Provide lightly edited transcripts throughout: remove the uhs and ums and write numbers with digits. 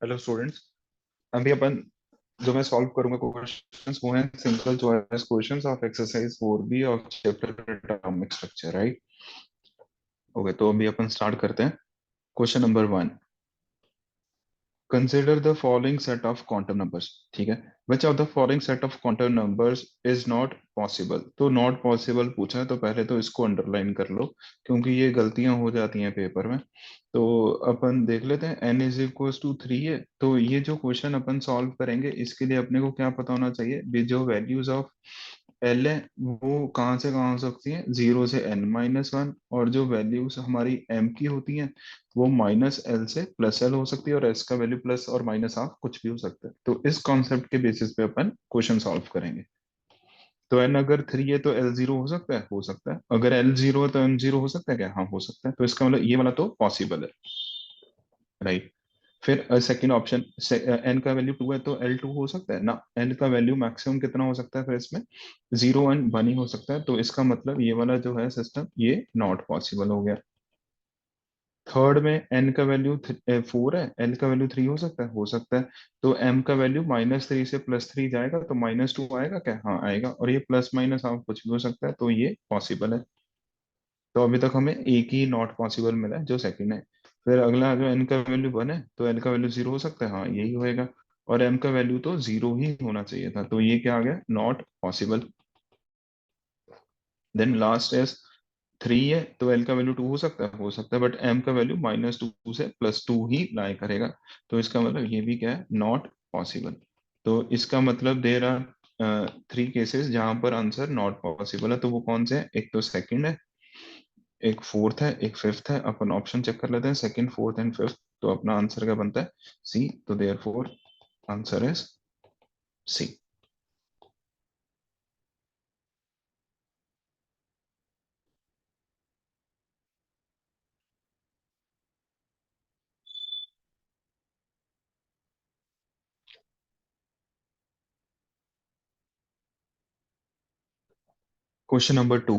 Hello students. अभी अपन जो मैं सॉल्व करूंगा क्वेश्चंस वो हैं simple choice questions of exercise 4B of chapter atomic structure, right? Okay, तो अभी अपन स्टार्ट करते हैं। Question number 1, consider the following set of quantum numbers. ठीक है, विच of the following set of quantum numbers is not possible. तो not possible पूछा है तो पहले तो इसको अंडरलाइन कर लो, क्योंकि ये गलतियां हो जाती हैं पेपर में। तो अपन देख लेते हैं, n इज इक्वल टू 3 है, तो ये जो क्वेश्चन अपन सॉल्व करेंगे इसके लिए अपने को क्या पता होना चाहिए, जो वैल्यूज ऑफ एल है वो कहाँ से कहाँ हो सकती है, 0 से n-1, और जो वैल्यूज हमारी m की होती हैं वो -l से +l हो सकती है, और s का वैल्यू प्लस और माइनस हाफ कुछ भी हो सकता है। तो इस कॉन्सेप्ट के बेसिस पे अपन क्वेश्चन सॉल्व करेंगे। तो n अगर 3 है तो l 0 हो सकता है, हो सकता है। अगर l 0 है तो m 0 हो सकता है क्या, हाँ हो सकता है। तो इसका मतलब ये वाला तो पॉसिबल है, राइट? फिर सेकंड ऑप्शन, n का वैल्यू 2 है तो l 2 हो सकता है ना। n का वैल्यू मैक्सिमम कितना हो सकता है, फिर इसमें 0 1 1 ही हो सकता है। तो इसका मतलब ये वाला जो है सिस्टम ये नॉट पॉसिबल हो गया। थर्ड में n का वैल्यू 4 है, l का वैल्यू 3 हो सकता है, हो सकता है। तो m का वैल्यू -3 से +3 जाएगा तो -2 आएगा क्या, हाँ आएगा। और ये प्लस माइनस हाफ कुछ भी हो सकता है, तो ये पॉसिबल है। तो अभी तक हमें एक ही नॉट पॉसिबल मिला है जो सेकंड है। फिर अगला जो n का वैल्यू 1 है तो l का वैल्यू 0 हो सकता है, हाँ यही होएगा। और m का वैल्यू तो 0 ही होना चाहिए था, तो ये क्या आ गया, नॉट पॉसिबल। देन लास्ट है 3 है तो l का वैल्यू 2 हो सकता है, हो सकता है, बट m का वैल्यू -2 से +2 ही लाई करेगा। तो इसका मतलब ये भी क्या है, नॉट पॉसिबल। तो इसका मतलब देर आर 3 केसेस जहां पर आंसर नॉट पॉसिबल है। तो वो कौन से हैं, एक तो सेकंड है, एक फोर्थ है, एक फिफ्थ है। अपन ऑप्शन चेक कर लेते हैं, सेकंड फोर्थ एंड फिफ्थ। तो अपना आंसर क्या बनता है, सी। तो therefore answer is C. Question number 2,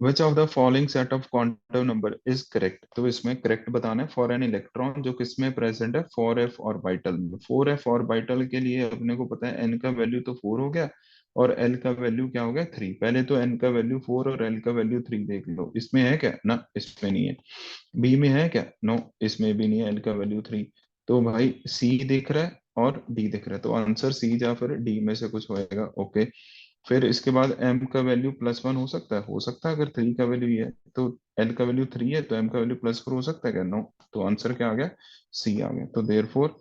which of the following set of quantum number is correct. तो इसमें करेक्ट बताना है फॉर एन इलेक्ट्रॉन जो किसमें प्रेजेंट है, 4f ऑर्बिटल में। 4f ऑर्बिटल के लिए अपने को पता है n का वैल्यू तो 4 हो गया, और l का वैल्यू क्या हो गया, 3। पहले तो n का वैल्यू 4 और l का वैल्यू 3 देख लो, इसमें है क्या ना, इसमें नहीं है। बी में है क्या, नो इसमें भी नहीं है, एल का वैल्यू 3। तो भाई सी दिख रहा है और डी दिख रहा है, तो आंसर सी या फिर डी में से कुछ होएगा। ओके, फिर इसके बाद एम का वैल्यू +1 हो सकता है, हो सकता है। अगर 3 का वैल्यू ये है तो एल का वैल्यू 3 है तो एम का वैल्यू +4 हो सकता है क्या, नो। तो आंसर क्या आ गया, सी आ गया। तो देयर फोर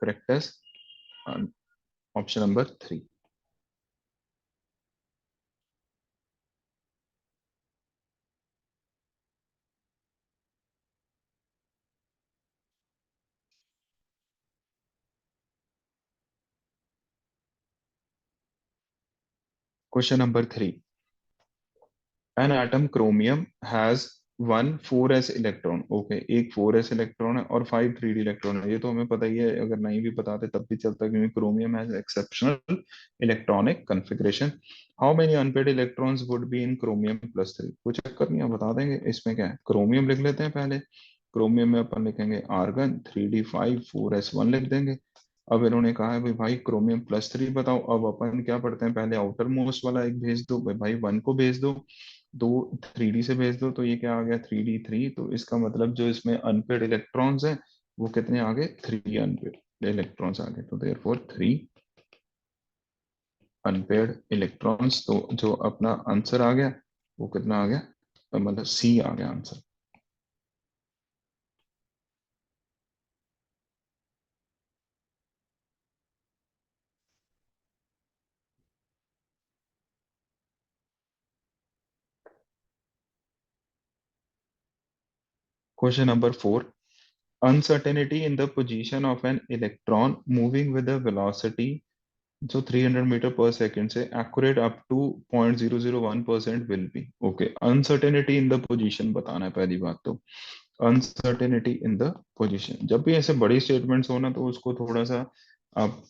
करेक्ट है option number 3। Question number 3, an atom chromium has 1 4s electron. Okay, एक 4s इलेक्ट्रॉन है और 5 3d इलेक्ट्रॉन है। ये तो हमें पता ही है, अगर नहीं भी बताते तब भी चलता, क्योंकि chromium has exceptional electronic configuration. How many unpaired electrons would be in chromium +3। कुछ चक्कर नहीं है, बता देंगे। इसमें क्या है, क्रोमियम लिख लेते हैं पहले। क्रोमियम में अपन लिखेंगे आर्गन 3d5 4s1 लिख देंगे। अब इन्होंने कहा है भाई भाई क्रोमियम +3 बताओ। अब अपन क्या पढ़ते हैं, पहले आउटर मोस्ट वाला एक भेज दो भाई, भाई 1 को भेज दो, दो 3D से भेज दो। तो ये क्या आ गया, 3d3। तो इसका मतलब जो इसमें अनपेड इलेक्ट्रॉन्स हैं वो कितने आ गए, 3 अनपेड इलेक्ट्रॉन्स आ गए। तो देयरफॉर 3 अनपेड इलेक्ट्रॉन्स। तो जो अपना आंसर आ गया वो कितना आ गया, मतलब सी आ गया answer. Question number 4, uncertainty in the position of an electron moving with a velocity जो 300 मीटर पर सेकेंड से accurate up to 0.001% will be. Okay, uncertainty in the position बताना है पहली बात तो। अनसर्टेनिटी इन द पोजीशन, जब भी ऐसे बड़ी स्टेटमेंट्स हो ना तो उसको थोड़ा सा आप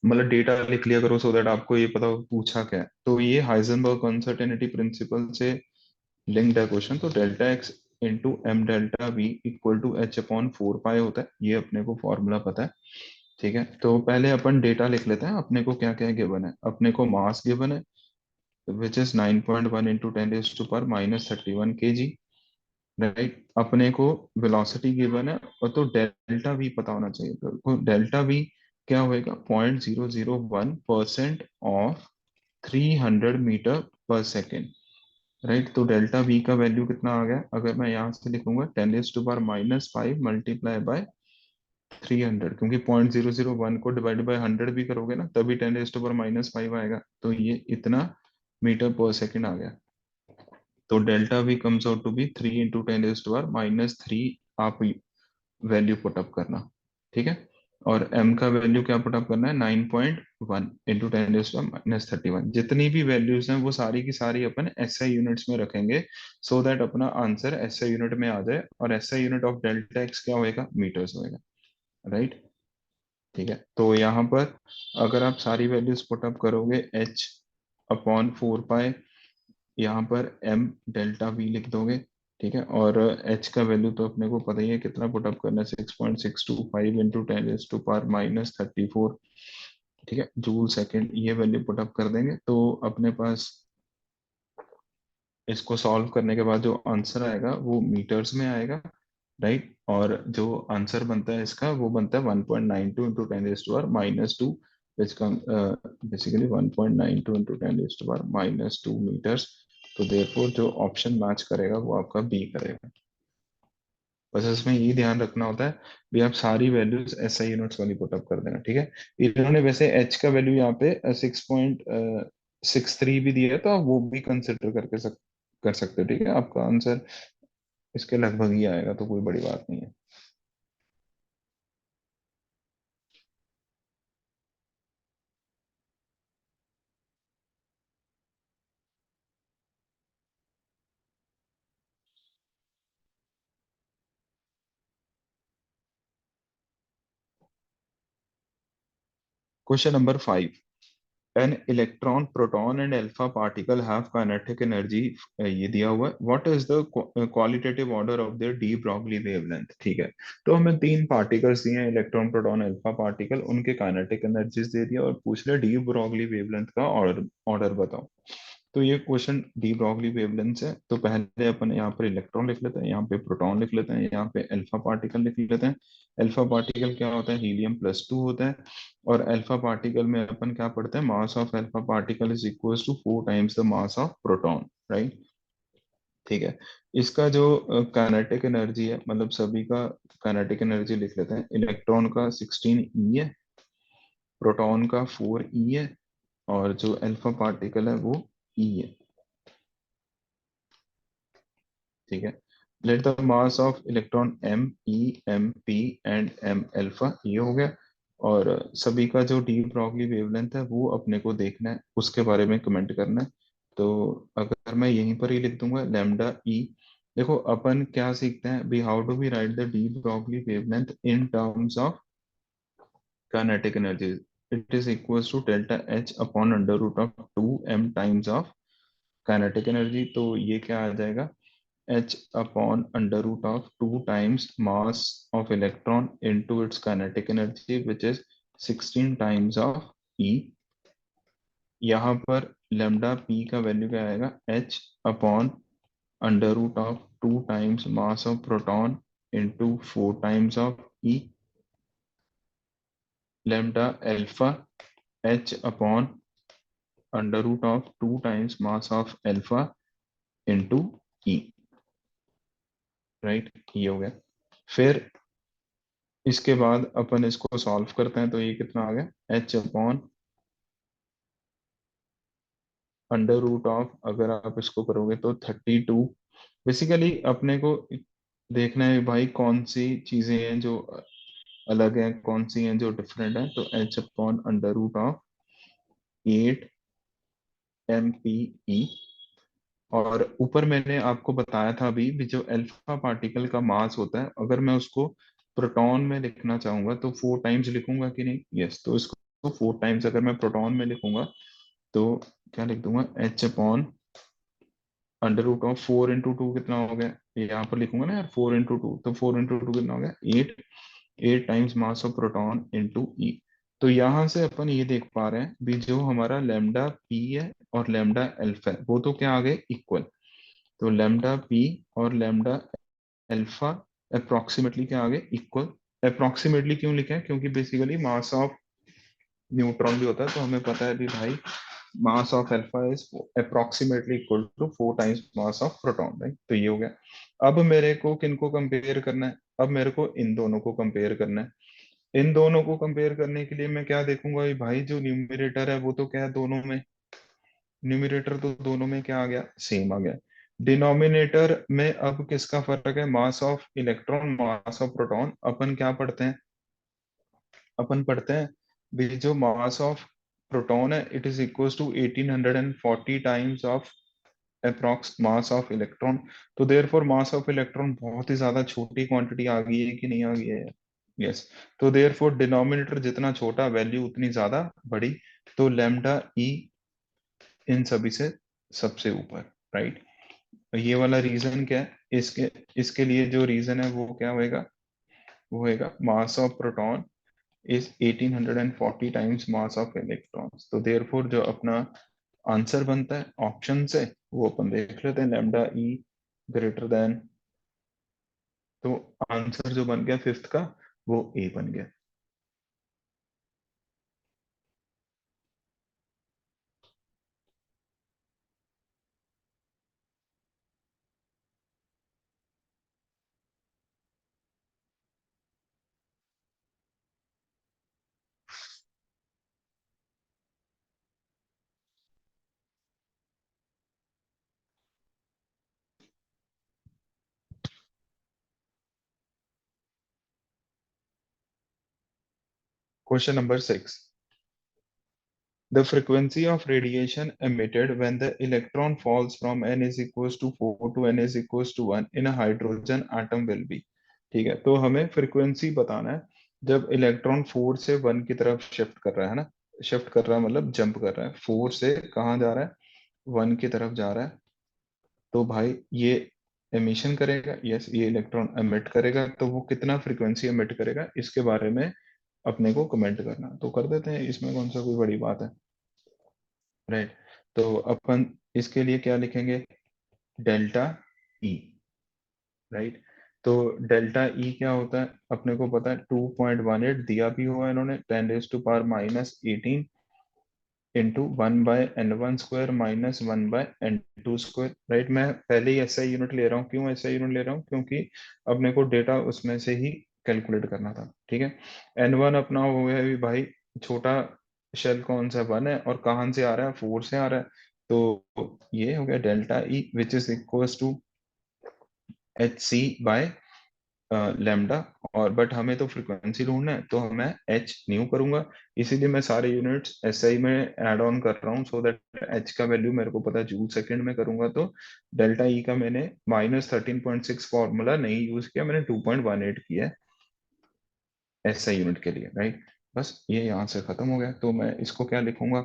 मतलब डेटा लिख लिया करो, सो दैट आपको ये पता हो पूछा क्या है। तो ये हाइजेनबर्ग अनसर्टेनिटी प्रिंसिपल से लिंक्ड है क्वेश्चन। तो delta X into M delta V equal to H upon 4 pi होता है, ये अपने को फॉर्मूला पता है। ठीक है, तो पहले अपन डेटा लिख लेते हैं, अपने को क्या क्या गिवन है। अपने को मास गिवन है विच इज 9.1 इंटू 10⁻³ राइट। अपने को वेलोसिटी गिवन है, और तो डेल्टा वी पता होना चाहिए। तो डेल्टा वी क्या होएगा, 0.001% ऑफ 300 मीटर पर सेकेंड। राइट, तो डेल्टा वी का वैल्यू कितना आ गया, अगर मैं यहाँ से लिखूंगा 10⁻⁻5 मल्टीप्लाई बाय 300, क्योंकि 0.001 को डिवाइड बाय 100 भी करोगे ना तभी 10⁻⁻5 आएगा, तो ये इतना मीटर पर सेकेंड आ गया। तो delta V comes out to be 3 × 10⁻³ आप वैल्यू पुटअप करना। ठीक है, और m का वैल्यू क्या पुटअप करना है, 9.1 इंटू 10⁻31। जितनी भी वैल्यूज हैं वो सारी की सारी अपन SI यूनिट्स में रखेंगे, सो दैट अपना आंसर SI यूनिट में आ जाए, और SI unit of delta x क्या होएगा, मीटर्स होएगा। राइट, ठीक है, तो यहाँ पर अगर आप सारी वैल्यूज पुटअप करोगे, h अपॉन 4 पाई, यहाँ पर m डेल्टा v लिख दोगे। ठीक है, और h का वैल्यू तो अपने को पता ही है कितना पुटअप करना है, 6.625 इंटू 10⁻34। ठीक है, जूल सेकेंड, ये वैल्यू पुटअप कर देंगे तो अपने पास इसको सॉल्व करने के बाद जो आंसर आएगा वो मीटर्स में आएगा। राइट, और जो आंसर बनता है इसका वो बनता है 1.92 इंटू 10⁻², विच कम बेसिकली 1.92 इंटू 10⁻² मीटर्स। तो देयरफॉर जो ऑप्शन मैच करेगा वो आपका बी करेगा। बस इसमें ये ध्यान रखना होता है भी, आप सारी वैल्यूज SI यूनिट्स वाली पुटअप कर देना। ठीक है, इन्होंने वैसे h का वैल्यू यहाँ पे 6.63 भी दिया है, तो आप वो भी कंसिडर कर सकते हो। ठीक है, आपका आंसर इसके लगभग ही आएगा, तो कोई बड़ी बात नहीं है। Question number 5, an electron proton and alpha particle have kinetic energy, ये दिया हुआ है, what is the qualitative order of their d Broglie wavelength। ठीक है, तो हमें तीन पार्टिकल्स दिए हैं, इलेक्ट्रॉन प्रोटॉन अल्फा पार्टिकल, उनके काइनेटिक एनर्जीज दे दिया और पूछ लिया डी ब्रॉगली वेवलेंथ का ऑर्डर ऑर्डर बताओ। तो ये क्वेश्चन डी ब्रॉगली वेवलेंथ है, तो पहले अपन यहाँ पर इलेक्ट्रॉन लिख लेते हैं, यहाँ पे प्रोटॉन लिख लेते हैं, यहाँ पे अल्फा पार्टिकल लिख लेते हैं। अल्फा पार्टिकल क्या होता है, हीलियम+2 होता है। और अल्फा पार्टिकल में अपन क्या पढ़ते हैं, mass of alpha particle is equal to 4 times the mass of proton. Right, ठीक है, इसका जो काइनेटिक एनर्जी है, मतलब सभी का काइनेटिक एनर्जी लिख लेते हैं। इलेक्ट्रॉन का 16 E है, प्रोटॉन का 4 E है, और जो अल्फा पार्टिकल है वो E है। ठीक है, let the mass of electron M, E, M, P and M alpha, ये हो गया। और सभी का जो डी ब्रॉगली वेवलेंथ है वो अपने को देखना है, उसके बारे में कमेंट करना है। तो अगर मैं यहीं पर ही लिख दूंगा लैम्डा ई। देखो अपन क्या सीखते हैं भी, how do we write the de Broglie wavelength in terms of kinetic energy. It is equals to delta H upon under root of 2m times of kinetic energy. तो ये क्या आ जाएगा, h upon under root of 2 times mass of electron into its kinetic energy which is 16 times of E। यहाँ पर lambda p का value क्या आएगा, h upon under root of 2 times mass of proton into 4 times of E। lambda alpha h upon under root of 2 times mass of alpha into E। Right, ये हो गया। फिर इसके बाद अपन इसको सॉल्व करते हैं, तो ये कितना आ गया, h upon under root of, अगर आप इसको करोगे तो 32। बेसिकली अपने को देखना है भाई कौन सी चीजें हैं जो अलग हैं, कौन सी हैं जो डिफरेंट हैं। तो h upon under root of 8 MPE। और ऊपर मैंने आपको बताया था अभी भी, जो अल्फा पार्टिकल का मास होता है, अगर मैं उसको प्रोटॉन में लिखना चाहूंगा तो 4 टाइम्स लिखूंगा कि नहीं, यस। तो इसको 4 टाइम्स अगर मैं प्रोटॉन में लिखूंगा तो क्या लिख दूंगा, h upon under root of 4 into 2 कितना हो गया, यहाँ पर लिखूंगा ना यार 4 into 2, तो 4 into 2 कितना हो गया 8। 8 times mass of proton into e. तो यहाँ से अपन ये देख पा रहे हैं भी जो हमारा लेमडा पी है और लेमडा अल्फा है वो तो क्या आ गए इक्वल। तो लेमडा पी और लेमडा अल्फा अप्रोक्सीमेटली क्या आ गए इक्वल। अप्रोक्सीमेटली क्यों लिखे हैं, क्योंकि बेसिकली मास ऑफ न्यूट्रॉन भी होता है, तो हमें पता है भी भाई mass of alpha is approximately equal to 4 times mass of proton, right. तो ये हो गया। अब मेरे को किनको कंपेयर करना है, अब मेरे को इन दोनों को कंपेयर करना है। इन दोनों को कंपेयर करने के लिए मैं क्या देखूंगा कि भाई जो न्यूमरेटर है वो तो क्या है दोनों में, न्यूमरेटर तो दोनों में क्या आ गया सेम आ गया। डिनोमिनेटर में अब किसका फर्क है, mass of electron mass of proton. अपन क्या पढ़ते हैं, अपन पढ़ते हैं भी जो मास ऑफ प्रोटॉन है it is equal to 1840 times of approx mass of electron. तो देयरफॉर मास ऑफ इलेक्ट्रॉन बहुत ही ज्यादा छोटी क्वांटिटी आ गई है कि नहीं आ गई है, यस। तो देयरफॉर डिनोमिनेटर जितना छोटा वैल्यू उतनी ज्यादा बड़ी। तो लैम्डा ई इन सभी से सबसे ऊपर, राइट। ये वाला रीजन क्या है, इसके इसके लिए जो रीजन है वो क्या होएगा, वो होएगा मास of proton is 1840 times mass of electrons. तो देयरफॉर जो अपना आंसर बनता है ऑप्शन से वो अपन देख लेते हैं, लैम्डा ई ग्रेटर देन। तो आंसर जो बन गया फिफ्थ का वो ए बन गया। Question number 6, the frequency of radiation emitted when the electron falls from n is equals to 4 to n is equals to 1 in a hydrogen atom will be। ठीक है, तो हमें फ्रीक्वेंसी बताना है जब इलेक्ट्रॉन 4 से 1 की तरफ शिफ्ट कर रहा है ना। शिफ्ट कर रहा है मतलब जंप कर रहा है, 4 से कहाँ जा रहा है 1 की तरफ जा रहा है। तो भाई ये एमिशन करेगा, यस ये इलेक्ट्रॉन एमिट करेगा, तो वो कितना फ्रीक्वेंसी एमिट करेगा इसके बारे में अपने को कमेंट करना। तो कर देते हैं, इसमें कौन सा कोई बड़ी बात है, राइट। तो अपन इसके लिए क्या लिखेंगे, डेल्टा ई, राइट। तो डेल्टा ई क्या होता है अपने को पता है, 2.18 दिया भी हुआ इन्होंने, 10⁻⁻18 into 1/n1² minus 1/n2², right. मैं पहले ही एसआई यूनिट ले रहा हूँ, क्यों एसआई यूनिट ले रहा हूँ, क्योंकि अपने को डेटा उसमें से ही कैलकुलेट करना था, ठीक है। n1 अपना हो गया भी भाई, छोटा शेल कौन सा 1 है और कहाँ से आ रहा है 4 से आ रहा है। तो ये हो गया delta E which is equals to H C by lambda. और बट हमें तो फ्रीक्वेंसी ढूंढना है तो मैं एच न्यू करूंगा, इसीलिए मैं सारे यूनिट्स एसआई में ऐड ऑन कर रहा हूँ सो दैट एच का वैल्यू मेरे को पता है जूल सेकंड में करूंगा। तो डेल्टा ई का मैंने -13.6 फॉर्मूला नहीं यूज किया, मैंने 2.18 किया है एसआई यूनिट के लिए, राइट। बस ये यहाँ से खत्म हो गया, तो मैं इसको क्या लिखूंगा,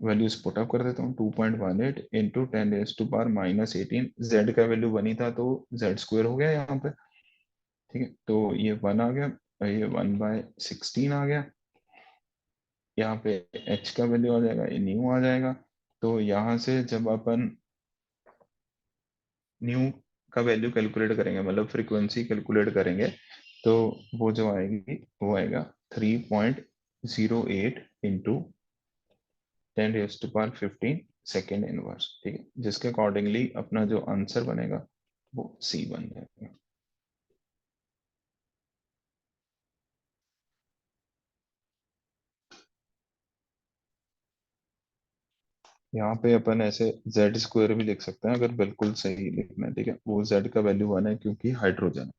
वैल्यूज पुट अप कर देता हूँ, 2.18 इंटू 10⁻⁻18। जेड का वैल्यू बनी था तो जेड स्क्वायर हो गया यहाँ पे, ठीक है। तो ये 1 आ गया, ये 1/16 आ गया, यहाँ पे h का वैल्यू आ जाएगा, ये न्यू आ जाएगा। तो यहाँ से जब अपन न्यू का वैल्यू कैलकुलेट करेंगे मतलब फ्रीक्वेंसी कैलकुलेट करेंगे, तो वो जो आएगी वो आएगा 3.08 इंटू 10⁻15 सेकेंड इनवर्स, ठीक है, जिसके अकॉर्डिंगली अपना जो आंसर बनेगा वो सी बन जाएगा। यहाँ पे अपन ऐसे जेड स्क्वायर भी लिख सकते हैं अगर बिल्कुल सही लिखना है, ठीक है। वो जेड का वैल्यू 1 है क्योंकि hydrogen.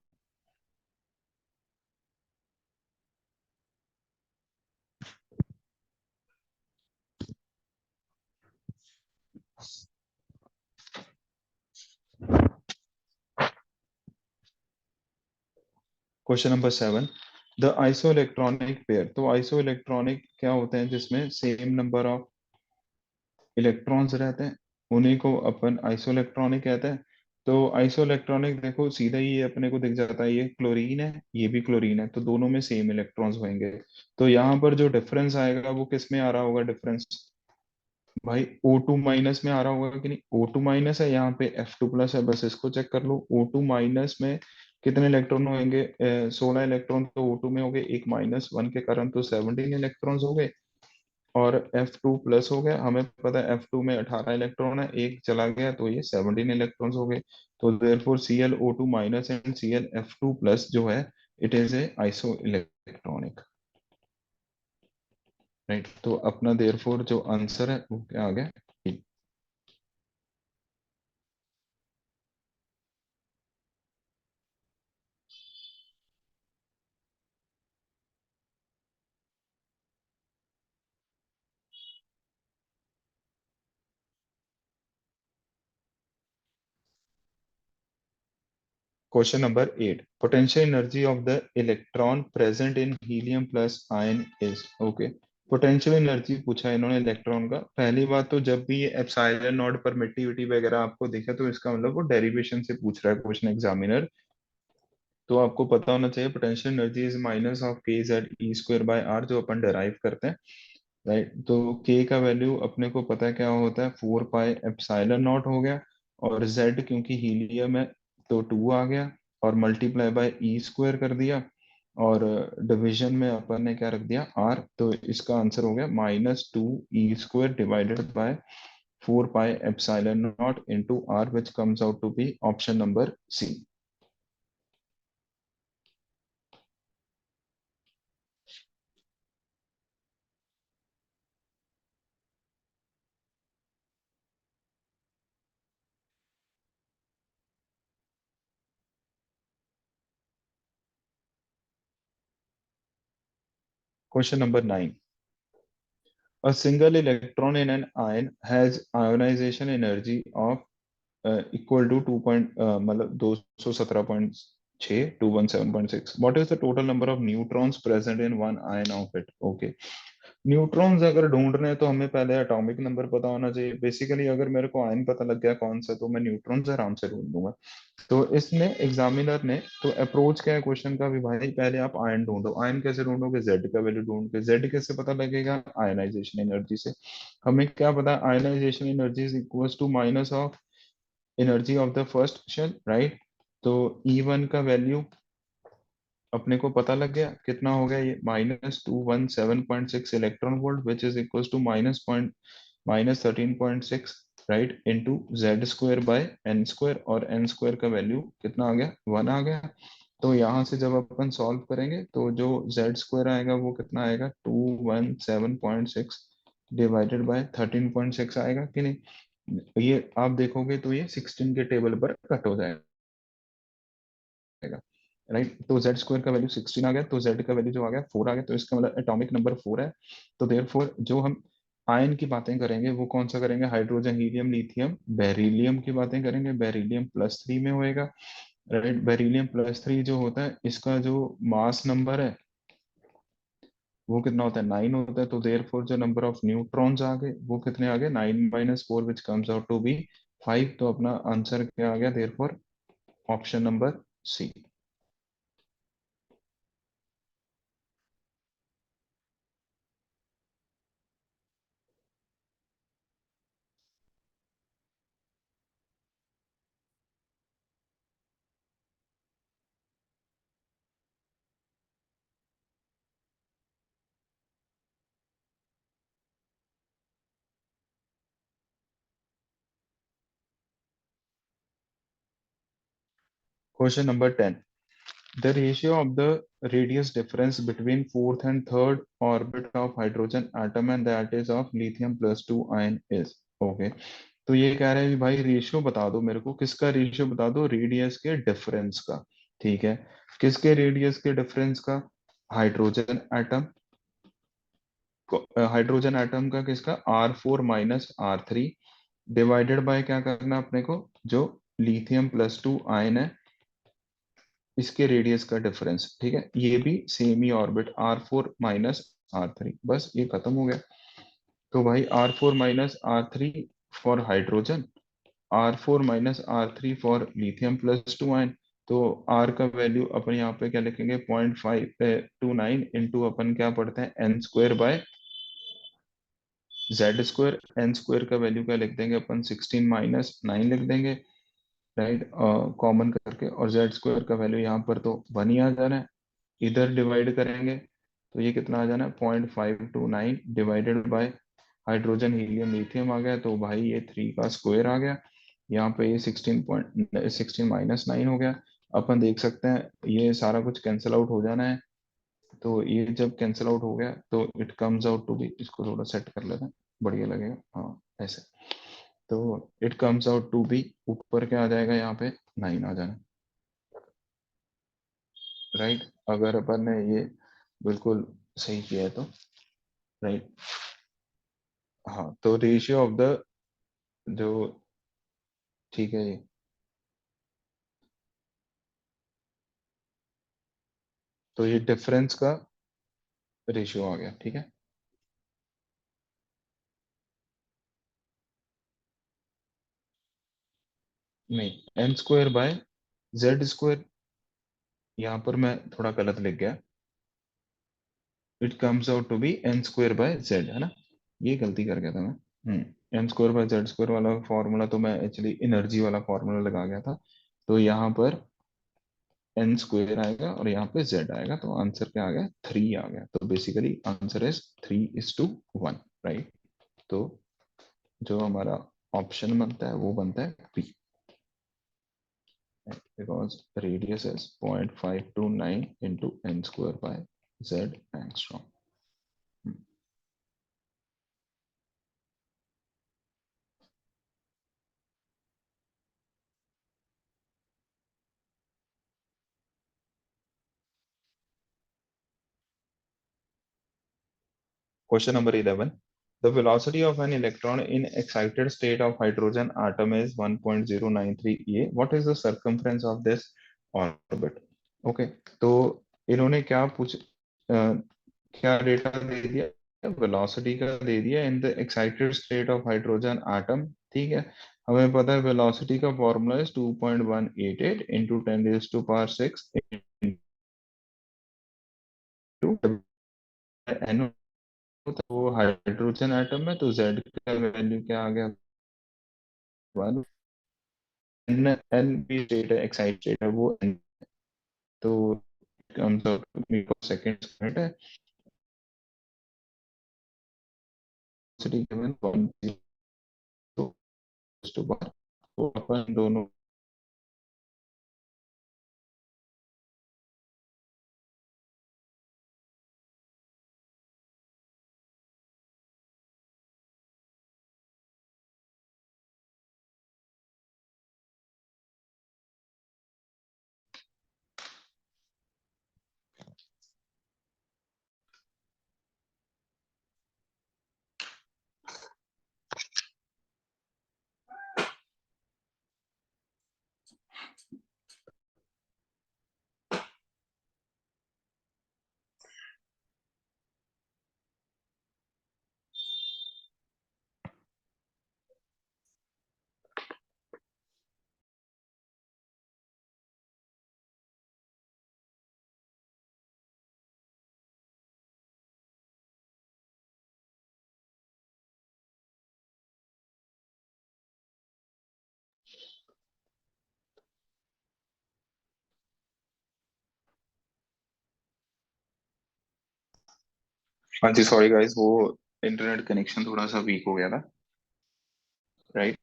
Question number 7, the iso electronic pair. तो आइसो इलेक्ट्रॉनिक क्या होते हैं जिसमें सेम नंबर ऑफ इलेक्ट्रॉन्स रहते हैं, उन्हीं को अपन आइसोइलेक्ट्रॉनिक कहते हैं। तो आइसोइलेक्ट्रॉनिक देखो सीधा ही ये अपने को दिख जाता है, ये क्लोरीन है ये भी क्लोरीन है, तो दोनों में सेम इलेक्ट्रॉन्स होंगे। तो यहाँ पर जो डिफरेंस आएगा वो किस में आ रहा होगा डिफरेंस? भाई O2 माइनस में आ रहा होगा कि नहीं? O2 माइनस है, यहाँ पे F2 प्लस है, बस इसको चेक कर लो। O2 माइनस में कितने इलेक्ट्रॉन होंगे? 16 इलेक्ट्रॉन तो O2 में हो गए, एक माइनस वन के कारण तो 17 इलेक्ट्रॉन्स हो गए। और F2 प्लस हो गया, हमें पता है F2 में 18 इलेक्ट्रॉन है, एक चला गया तो ये 17 इलेक्ट्रॉन्स हो गए। तो therefore ClO2 minus and ClF2 plus जो है, it is a iso electronic. Right, तो अपना देयरफॉर जो आंसर है वो क्या आ गया? Question number 8. Potential energy of the electron present in helium plus ion is okay. Potential energy पूछा है इन्होंने इलेक्ट्रॉन का। पहली बात तो जब भी ये एप्सिलॉन नॉट परमिटिविटी वगैरह आपको दिखे तो इसका मतलब वो डेरिवेशन से पूछ रहा है क्वेश्चन एग्जामिनर। तो आपको पता होना चाहिए potential energy is minus of k z e square by r, जो अपन डराइव करते हैं। राइट, तो के का वैल्यू अपने को पता है क्या होता है, 4 पाई एप्सिलॉन नॉट हो गया। और जेड क्योंकि हीलियम है तो 2 आ गया, और मल्टीप्लाई बाय ई स्क्वायर कर दिया। और डिवीजन में अपन ने क्या रख दिया, आर, तो इसका आंसर हो गया -2 e square divided by 4 pi epsilon naught into r, which comes out to be option number C. Question number 9। A single electron in an ion has ionization energy of equal to 2 point मतलब 217.6 217.6। What is the total number of neutrons present in one ion of it? Okay, neutrons अगर ढूंढ रहे हैं तो हमें पहले atomic number पता होना चाहिए। बेसिकली अगर मेरे को आयन पता लग गया कौन सा, तो मैं न्यूट्रॉन्स आराम से ढूंढ लूंगा। तो इसमें एग्जामिनर ने तो अप्रोच क्या है क्वेश्चन का भी, भाई पहले आप आयन ढूंढो। आयन कैसे ढूंढोगे? जेड का वैल्यू ढूंढ के। जेड कैसे पता लगेगा? आयनाइजेशन एनर्जी से। हमें क्या पता है, ionization energy is equal to minus of energy of the first shell, right. तो E1 का वैल्यू अपने को पता लग गया, कितना हो गया ये, -217.6 electron volt, which is equal to -13.6, राइट, into Z square by N square. और एन स्क्वायर का वैल्यू कितना आ गया? 1 आ गया। तो यहाँ से जब अपन सॉल्व करेंगे तो जो जेड स्क्वायर आएगा वो कितना आएगा, 217.6 डिवाइडेड बाय 13.6 आएगा कि नहीं? ये आप देखोगे तो ये 16 के टेबल पर कट हो जाएगा। राइट, तो जेड स्क्वायर का वैल्यू 16 आ गया, तो जेड का वैल्यू जो आ गया 4 आ गया, तो इसका मतलब एटॉमिक नंबर 4 है। तो देयरफॉर जो हम आयन की बातें करेंगे वो कौन सा करेंगे, हाइड्रोजन हीलियम लिथियम बेरिलियम की बातें करेंगे। बेरिलियम +3 में होएगा। राइट, बेरिलियम +3 जो होता है इसका जो मास नंबर है वो कितना होता है, 9 होता है। तो देयरफॉर जो नंबर ऑफ न्यूट्रॉन्स आ गए वो कितने आ गए, 9 - 4, which comes out to be 5। तो अपना आंसर क्या आ गया therefore, option number C. Question number 10। The ratio of the radius difference between fourth and third orbit of hydrogen atom and that is of lithium +2 ion is okay। तो ये कह रहे हैं कि भाई रेशियो बता दो मेरे को, किसका रेशियो बता दो, रेडियस के डिफरेंस का। ठीक है, किसके रेडियस के डिफरेंस का? Hydrogen atom. हाइड्रोजन एटम का किसका, R4 - R3 डिवाइडेड बाय क्या करना अपने को, जो lithium +2 आयन है इसके रेडियस का डिफरेंस। ठीक है, ये भी सेम ही ऑर्बिट, R4 - R3, बस ये खत्म हो गया। तो भाई R4 - R3 for hydrogen, R4 minus R3 for lithium plus 2 ion. तो R का वैल्यू अपन यहाँ पे क्या लिखेंगे, 0.529 इंटू अपन क्या पढ़ते हैं N square by Z square. N square का वैल्यू क्या लिख देंगे अपन, 16 - 9 लिख देंगे, राइट, कॉमन करके। और जेड स्क्वायर का वैल्यू यहाँ पर तो 1 ही आ जाना है, इधर डिवाइड करेंगे तो ये कितना आ जाना है, 0.529 divided by hydrogen helium lithium आ गया, तो भाई ये 3 का स्क्वायर आ गया। यहाँ पे ये 16 - 9 हो गया। अपन देख सकते हैं ये सारा कुछ कैंसिल आउट हो जाना है। तो ये जब कैंसिल आउट हो गया तो it comes out to be, इसको थोड़ा सेट कर लेते हैं, बढ़िया लगेगा, हाँ ऐसे। तो it comes out to be, ऊपर क्या आ जाएगा यहाँ पे, 9 आ जाना, राइट। अगर अपन ने ये बिल्कुल सही किया है तो, राइट। हाँ, तो रेशियो ऑफ द जो, ठीक है ये, तो ये डिफरेंस का रेशियो आ गया, ठीक है। नहीं, N square by Z square, यहाँ पर मैं थोड़ा गलत लिख गया, it comes out to be N square by Z, है ना, ये गलती कर गया था मैं। N square by Z square वाला फॉर्मूला तो मैं एक्चुअली एनर्जी वाला फॉर्मूला लगा गया था। तो यहाँ पर एन स्क्वायर आएगा और यहाँ पे जेड आएगा, तो आंसर क्या आ गया, 3 आ गया। तो बेसिकली आंसर इज 3:1, राइट। तो जो हमारा ऑप्शन बनता है वो बनता है B, because radius is 0.529 into n square by z angstrom. Question number 11. The velocity of an electron in excited state of hydrogen atom is 1.093 e. What is the circumference of this orbit? Okay, तो इन्होंने क्या क्या data दे दिया, velocity का दे दिया in the excited state of hydrogen atom, ठीक है। हमें पता है वेलोसिटी का formula is 2.188 into 10⁶ into N. वो हाइड्रोजन एटम है तो जेड का वैल्यू क्या आ गया, 1। एन, एन भी स्टेट है, एक्साइट स्टेट है वो N, तो comes out meter second square है, वेलोसिटी गिवन 1 टू बार, तो अपन दोनों। हाँ जी, सॉरी गाइस, वो इंटरनेट कनेक्शन थोड़ा सा वीक हो गया था, राइट।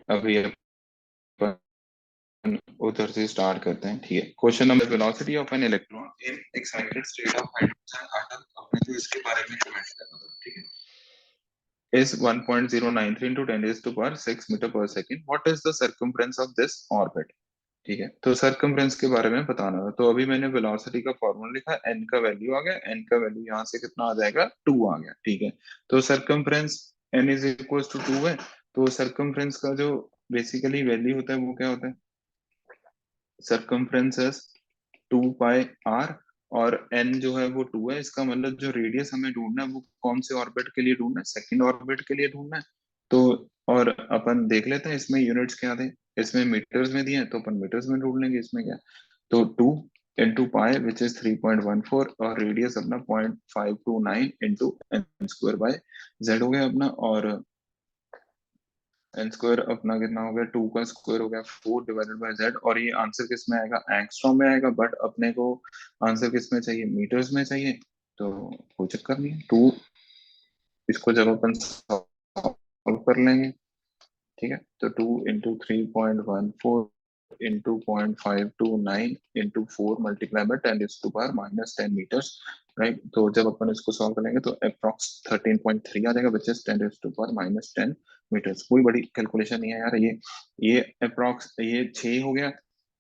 अभी अपन उधर से स्टार्ट करते हैं, ठीक है। Question number, velocity of an electron in excited state of hydrogen atom, अपने को इसके बारे में कमेंट करना था, ठीक है। is 1.093 into 10 raised to power 6 metre पर second, what is the circumference of this orbit, ठीक है। तो सर्कमफ्रेंस के बारे में बताना है, तो अभी मैंने वेलोसिटी का फॉर्मूला लिखा, एन का वैल्यू आ गया, एन का वैल्यू यहाँ से कितना आ जाएगा, 2 आ गया, ठीक है। तो circumference N is equal to 2 है, तो सर्कमफ्रेंस का जो बेसिकली वैल्यू होता है वो क्या होता है, सर्कमफ्रेंस इज 2 पाई r, और n जो है वो 2 है, इसका मतलब जो रेडियस हमें ढूंढना है वो कौन से ऑर्बिट के लिए ढूंढना है, सेकंड ऑर्बिट के लिए ढूंढना है। तो और अपन देख लेते हैं इसमें यूनिट्स क्या थे। इसमें मीटर्स में दिए हैं तो अपन मीटर्स में ढूंढ लेंगे, इसमें क्या। तो 2 into पाई विच इज 3.14, और रेडियस अपना 0.529 into N square by Z हो गया अपना। और एन स्क्वायर अपना कितना हो गया, 2 का स्क्वायर हो गया 4 डिवाइडेड बाय जेड। और ये आंसर किस में आएगा, एंगस्ट्रॉम में आएगा, बट अपने को आंसर किस में चाहिए, मीटर्स में चाहिए। तो कोई चक्कर नहीं, टू इसको जब अपन सॉल्व कर लेंगे, ठीक है। तो 2 into 3.14 into 0.529 into 4 multiplied by 10 to the power -10 meters, right. तो जब अपन इसको सॉल्व करेंगे तो अप्रॉक्स 13.3 आ जाएगा, which is 10 to the power -10 meters. कोई बड़ी कैलकुलेशन नहीं है यार। ये अप्रॉक्स ये 6 हो गया,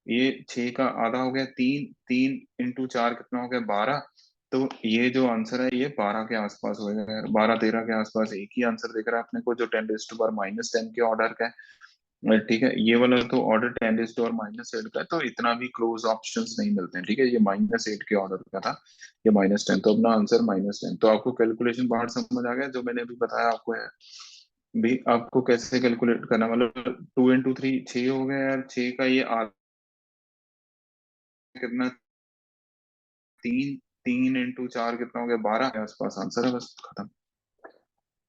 ये 6 का आधा हो गया 3, 3 into 4 कितना हो गया 12। तो ये जो आंसर है ये 12 के आसपास होगा यार, 12-13 के आसपास एक ही आंसर दिख रहा है अपने को, जो 10 to the power -10 के ऑर्डर का है। ठीक है, ये वाला तो ऑर्डर 10 to the power -8 का है, तो इतना भी क्लोज ऑप्शंस नहीं मिलते हैं। ठीक है, ये -8 के ऑर्डर का था, ये -10, तो अपना आंसर -10। तो आपको कैलकुलेशन पार्ट समझ आ गया जो मैंने अभी बताया आपको है। भी आपको कैसे कैलकुलेट करना, मतलब 2 into 3 6 हो गया यार, 6 का ये आधा कितना, 3, 3 into 4 कितना हो गया 12 के आसपास आंसर है, बस खत्म।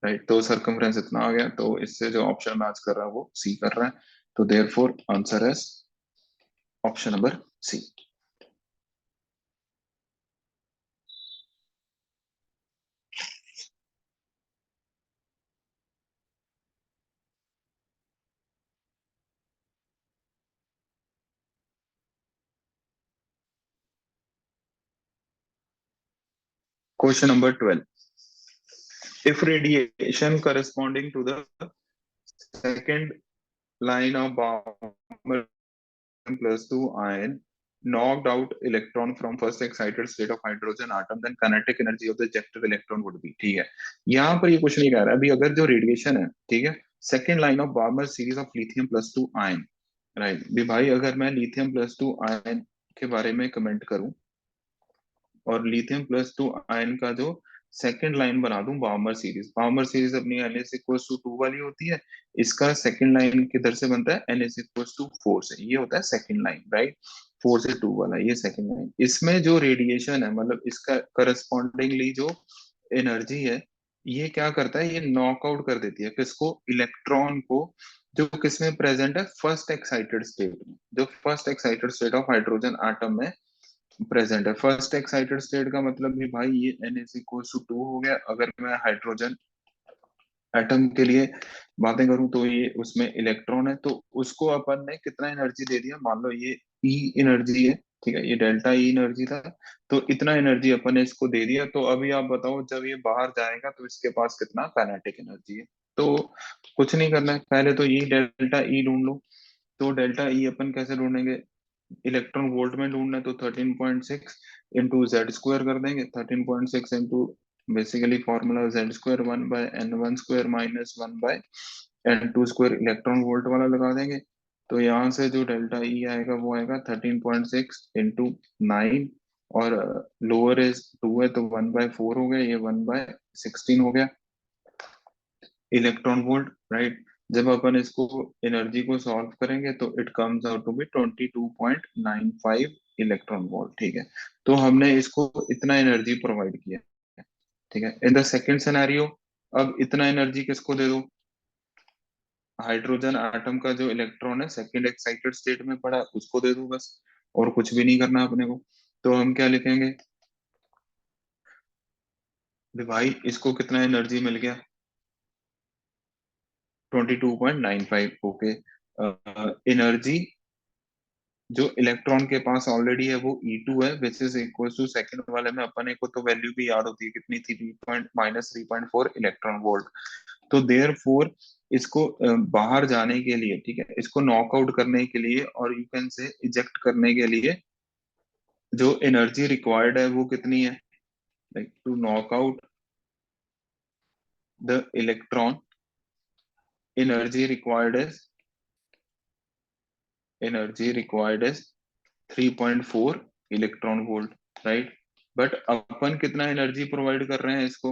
राइट, तो सरकमफ्रेंस इतना आ गया, तो इससे जो ऑप्शन मैच कर रहा है वो सी कर रहा है। तो देयरफॉर आंसर है option number C. Question number 12, if radiation corresponding to the second line of Balmer plus 2 ion knocked out electron from first excited state of hydrogen atom, then kinetic energy of the ejected electron would be। ठीक है, यहाँ पर ये question ये कह रहा है, अभी अगर जो रेडिएशन है, ठीक है, second line of Barmer series of lithium plus two ion, right भी भाई, अगर मैं लिथियम प्लस टू आयन के बारे में कमेंट करूं और लिथियम प्लस टू आयन का जो सेकंड लाइन बना दूं बार्मर सीरीज, बार्मर सीरीज अपनी एनएस इक्वल टू 2 वाली होती है, इसका सेकंड लाइन किधर से बनता है, एनएस इक्वल टू 4 से, ये होता है सेकंड लाइन, राइट। 4 से 2 वाला ये सेकंड लाइन, इसमें जो रेडिएशन है, मतलब इसका करस्पॉन्डिंगली जो एनर्जी है, ये क्या करता है, ये नॉकआउट कर देती है किसको, इलेक्ट्रॉन को, जो किसमें प्रेजेंट है, फर्स्ट एक्साइटेड स्टेट में, जो first excited state of hydrogen atom में प्रेजेंट है। फर्स्ट एक्साइटेड स्टेट का मतलब भी भाई ये एन एस इक्वल टू 2 हो गया। अगर मैं हाइड्रोजन एटम के लिए बातें करूं तो ये उसमें इलेक्ट्रॉन है, तो उसको अपन ने कितना एनर्जी दे दिया, मान लो ये ई एनर्जी है, ठीक है, ये डेल्टा ई एनर्जी था, तो इतना एनर्जी अपन ने इसको दे दिया। तो अभी आप बताओ जब ये बाहर जाएगा तो इसके पास कितना काइनेटिक एनर्जी है। तो कुछ नहीं करना है, पहले तो ये डेल्टा ई ढूंढ लो। तो डेल्टा ई अपन कैसे ढूंढेंगे, इलेक्ट्रॉन वोल्ट में ढूंढना है, तो 13.6 इंटू जेड स्क्वायर कर देंगे। 13.6 into basically formula Z square 1/n1 square -1/n2 square, electron volt वाला लगा देंगे। तो यहाँ से जो डेल्टा ई आएगा वो आएगा 13.6 इंटू 9, और लोअर इज 2 है तो 1/4 हो गया, ये 1/16 हो गया इलेक्ट्रॉन वोल्ट, राइट। जब अपन इसको एनर्जी को सॉल्व करेंगे तो it comes out to be 22.95 electron volt, ठीक है। तो हमने इसको इतना एनर्जी प्रोवाइड किया, ठीक है। इन द सेकेंड सिनेरियो, अब इतना एनर्जी किसको दे दो, हाइड्रोजन एटम का जो इलेक्ट्रॉन है सेकेंड एक्साइटेड स्टेट में पड़ा है, उसको दे दो बस, और कुछ भी नहीं करना अपने को। तो हम क्या लिखेंगे भाई, इसको कितना एनर्जी मिल गया, 22.95, ओके। एनर्जी जो इलेक्ट्रॉन के पास ऑलरेडी है वो E2 है, which is equal to second वाले में अपने को तो वैल्यू भी याद होती है कितनी थी, 3.4 इलेक्ट्रॉन वोल्ट। तो देयर फोर इसको बाहर जाने के लिए, ठीक है, इसको नॉकआउट करने के लिए और यू कैन से इजेक्ट करने के लिए जो एनर्जी रिक्वायर्ड है वो कितनी है, like to knock out the electron, energy required is 3.4 electron volt, right. But अपन कितना एनर्जी प्रोवाइड कर रहे हैं इसको,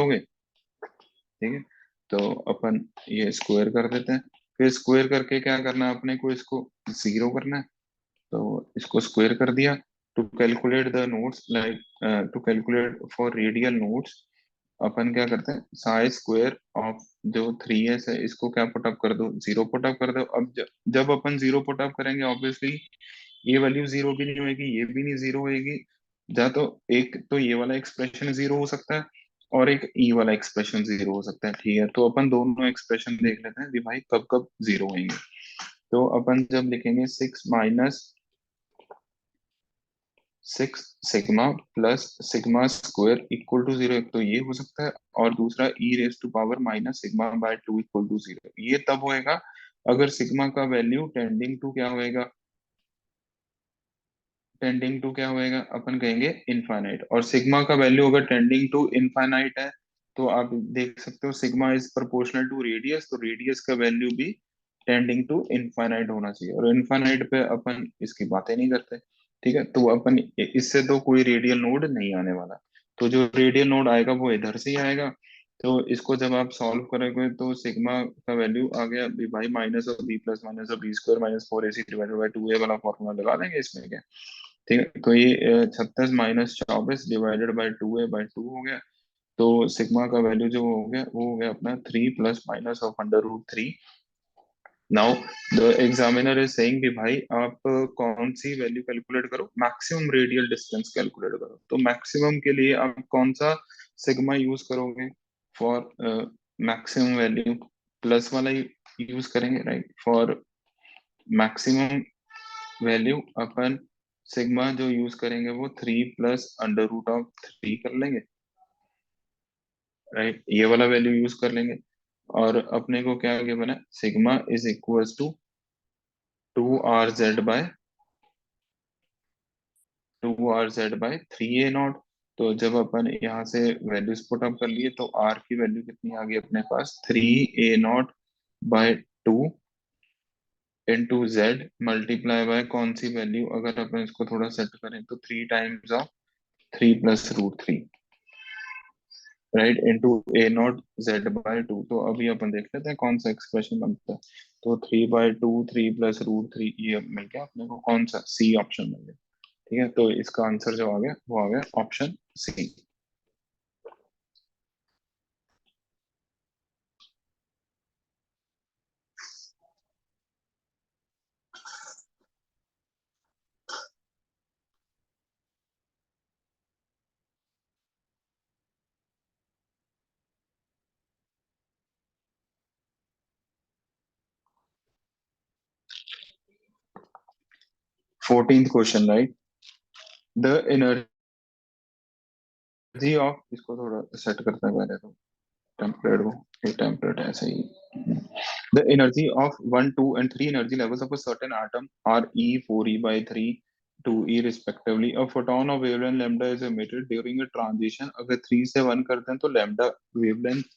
दोगे, ठीक है। तो अपन ये स्क्वायर कर देते हैं, फिर स्क्वायर करके क्या करना है अपने को, इसको जीरो करना है। तो इसको स्क्वायर कर दिया। To calculate the nodes like, to calculate for radial nodes, अपन क्या करते हैं, साई स्क्वायर ऑफ जो 3s है इसको क्या पुटअप कर दो, जीरो पुटअप कर दो। अब जब अपन जीरो पुटअप करेंगे ऑब्वियसली ये वैल्यू जीरो भी नहीं होगी, ये भी नहीं जीरो होगी। या तो एक तो ये वाला एक्सप्रेशन जीरो हो सकता है और एक ई वाला एक्सप्रेशन जीरो हो सकता है, ठीक है। तो अपन दोनों एक्सप्रेशन देख लेते हैं कि भाई कब कब जीरो होंगे। तो अपन जब लिखेंगे 6 sigma plus sigma square equal to zero, एक तो ये हो सकता है, और दूसरा e raise to power minus sigma by two equal to zero, ये तब होएगा अगर सिग्मा का वैल्यू टेंडिंग टू क्या होएगा, टेंडिंग टू क्या होएगा, अपन कहेंगे इनफाइनाइट। और सिग्मा का वैल्यू अगर टेंडिंग टू इनफाइनाइट है तो आप देख सकते हो sigma is proportional to radius, तो रेडियस का वैल्यू भी टेंडिंग टू इनफाइनाइट होना चाहिए, और इनफाइनाइट पे अपन इसकी बातें नहीं करते, ठीक है। तो अपन इससे तो कोई रेडियल नोड नहीं आने वाला, तो जो रेडियल नोड आएगा वो इधर से ही आएगा। तो इसको जब आप सॉल्व करोगे तो सिग्मा का वैल्यू आ गया b by minus of b plus minus of b square minus four a c divided by two a वाला फॉर्मूला लगा देंगे इसमें क्या, ठीक है। तो ये 36 minus 24 divided by two A by two हो गया। तो सिग्मा का वैल्यू जो हो गया वो हो गया अपना 3 plus minus of under root 3। Now the examiner is saying कि भाई आप कौन सी वैल्यू कैलकुलेट करो, मैक्सिमम रेडियल डिस्टेंस कैलकुलेट करो। तो मैक्सिमम के लिए आप कौन सा सिग्मा यूज करोगे, फॉर मैक्सिमम वैल्यू प्लस वाला यूज करेंगे, राइट। फॉर मैक्सिमम वैल्यू अपन सिग्मा जो यूज करेंगे वो 3 प्लस अंडर रूट ऑफ 3 कर लेंगे, राइट, ये वाला वैल्यू यूज कर लेंगे। और अपने को क्या आगे बना, sigma is equal to 2 r z by 3a naught. तो जब अपन यहाँ से वैल्यूज पुट अप कर लिए तो r की वैल्यू कितनी आ गई अपने पास, 3a naught by 2 into Z multiply by कौन सी वैल्यू, अगर अपन इसको थोड़ा सेट करें तो 3 times of 3 plus root 3, right, into a0 z by 2। तो अभी अपन देख लेते हैं कौन सा एक्सप्रेशन बनता है। तो 3/2 3 प्लस रूट 3 ये मिल गया अपने को, कौन सा, सी ऑप्शन मिल गया, ठीक है। तो इसका आंसर जो आ गया वो आ गया option C. 14th question, right. The energy of, इसको थोड़ा सेट करते हैं पहले तो। टेम्परेट वो, ये टेम्परेट है सही। The energy of 1, 2, and 3 energy levels of a certain atom are E, 4E by 3, 2E respectively. A photon of wavelength lambda is emitted during a transition. अगर 3 से 1 करते हैं तो lambda wavelength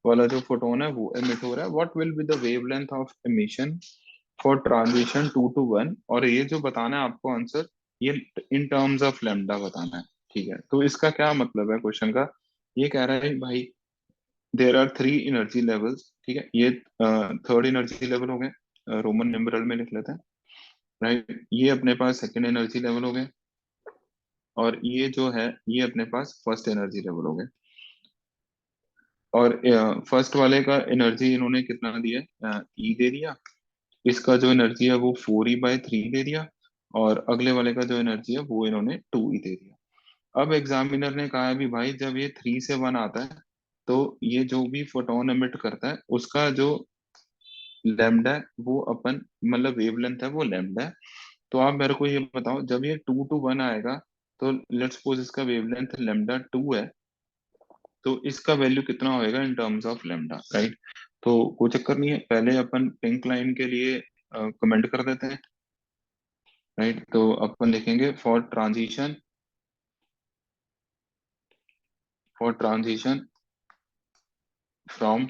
वाला जो फोटोन है वो emit हो रहा है. What will be the wavelength of emission for transition 2 to 1? और ये जो बताना है आपको आंसर, ये in terms of lambda बताना है. ठीक है, तो इसका क्या मतलब है क्वेश्चन का? ये कह रहा है भाई there are three energy levels. ठीक है, ये थर्ड एनर्जी लेवल हो गए, रोमन न्यूमेरल में लिख लेते हैं. राइट, ये अपने पास सेकंड एनर्जी लेवल हो गए, और ये जो है ये अपने पास फर्स्ट एनर्जी लेवल हो गए. और फर्स्ट वाले का एनर्जी इन्होंने कितना दिया है, ई दे दिया. इसका जो एनर्जी है वो 4E/3 दे दिया. और अगले वाले का जो एनर्जी है वो इन्होंने 2E दे दिया. अब एग्जामिनर ने कहा है भी भाई जब ये 3 से 1 आता है तो ये जो भी फोटोन एमिट करता है उसका जो लैम्डा है वो अपन, मतलब वेवलेंथ है वो लैम्डा है. तो आप मेरे को ये बताओ जब ये 2 to 1 आएगा तो लेट्स सपोज इसका वेवलेंथ लैम्डा 2 है, तो इसका वैल्यू कितना होएगा इन टर्म्स ऑफ लैम्डा, राइट? तो कोई चक्कर नहीं है, पहले अपन पिंक लाइन के लिए कमेंट कर देते हैं. राइट, तो अपन लिखेंगे for transition from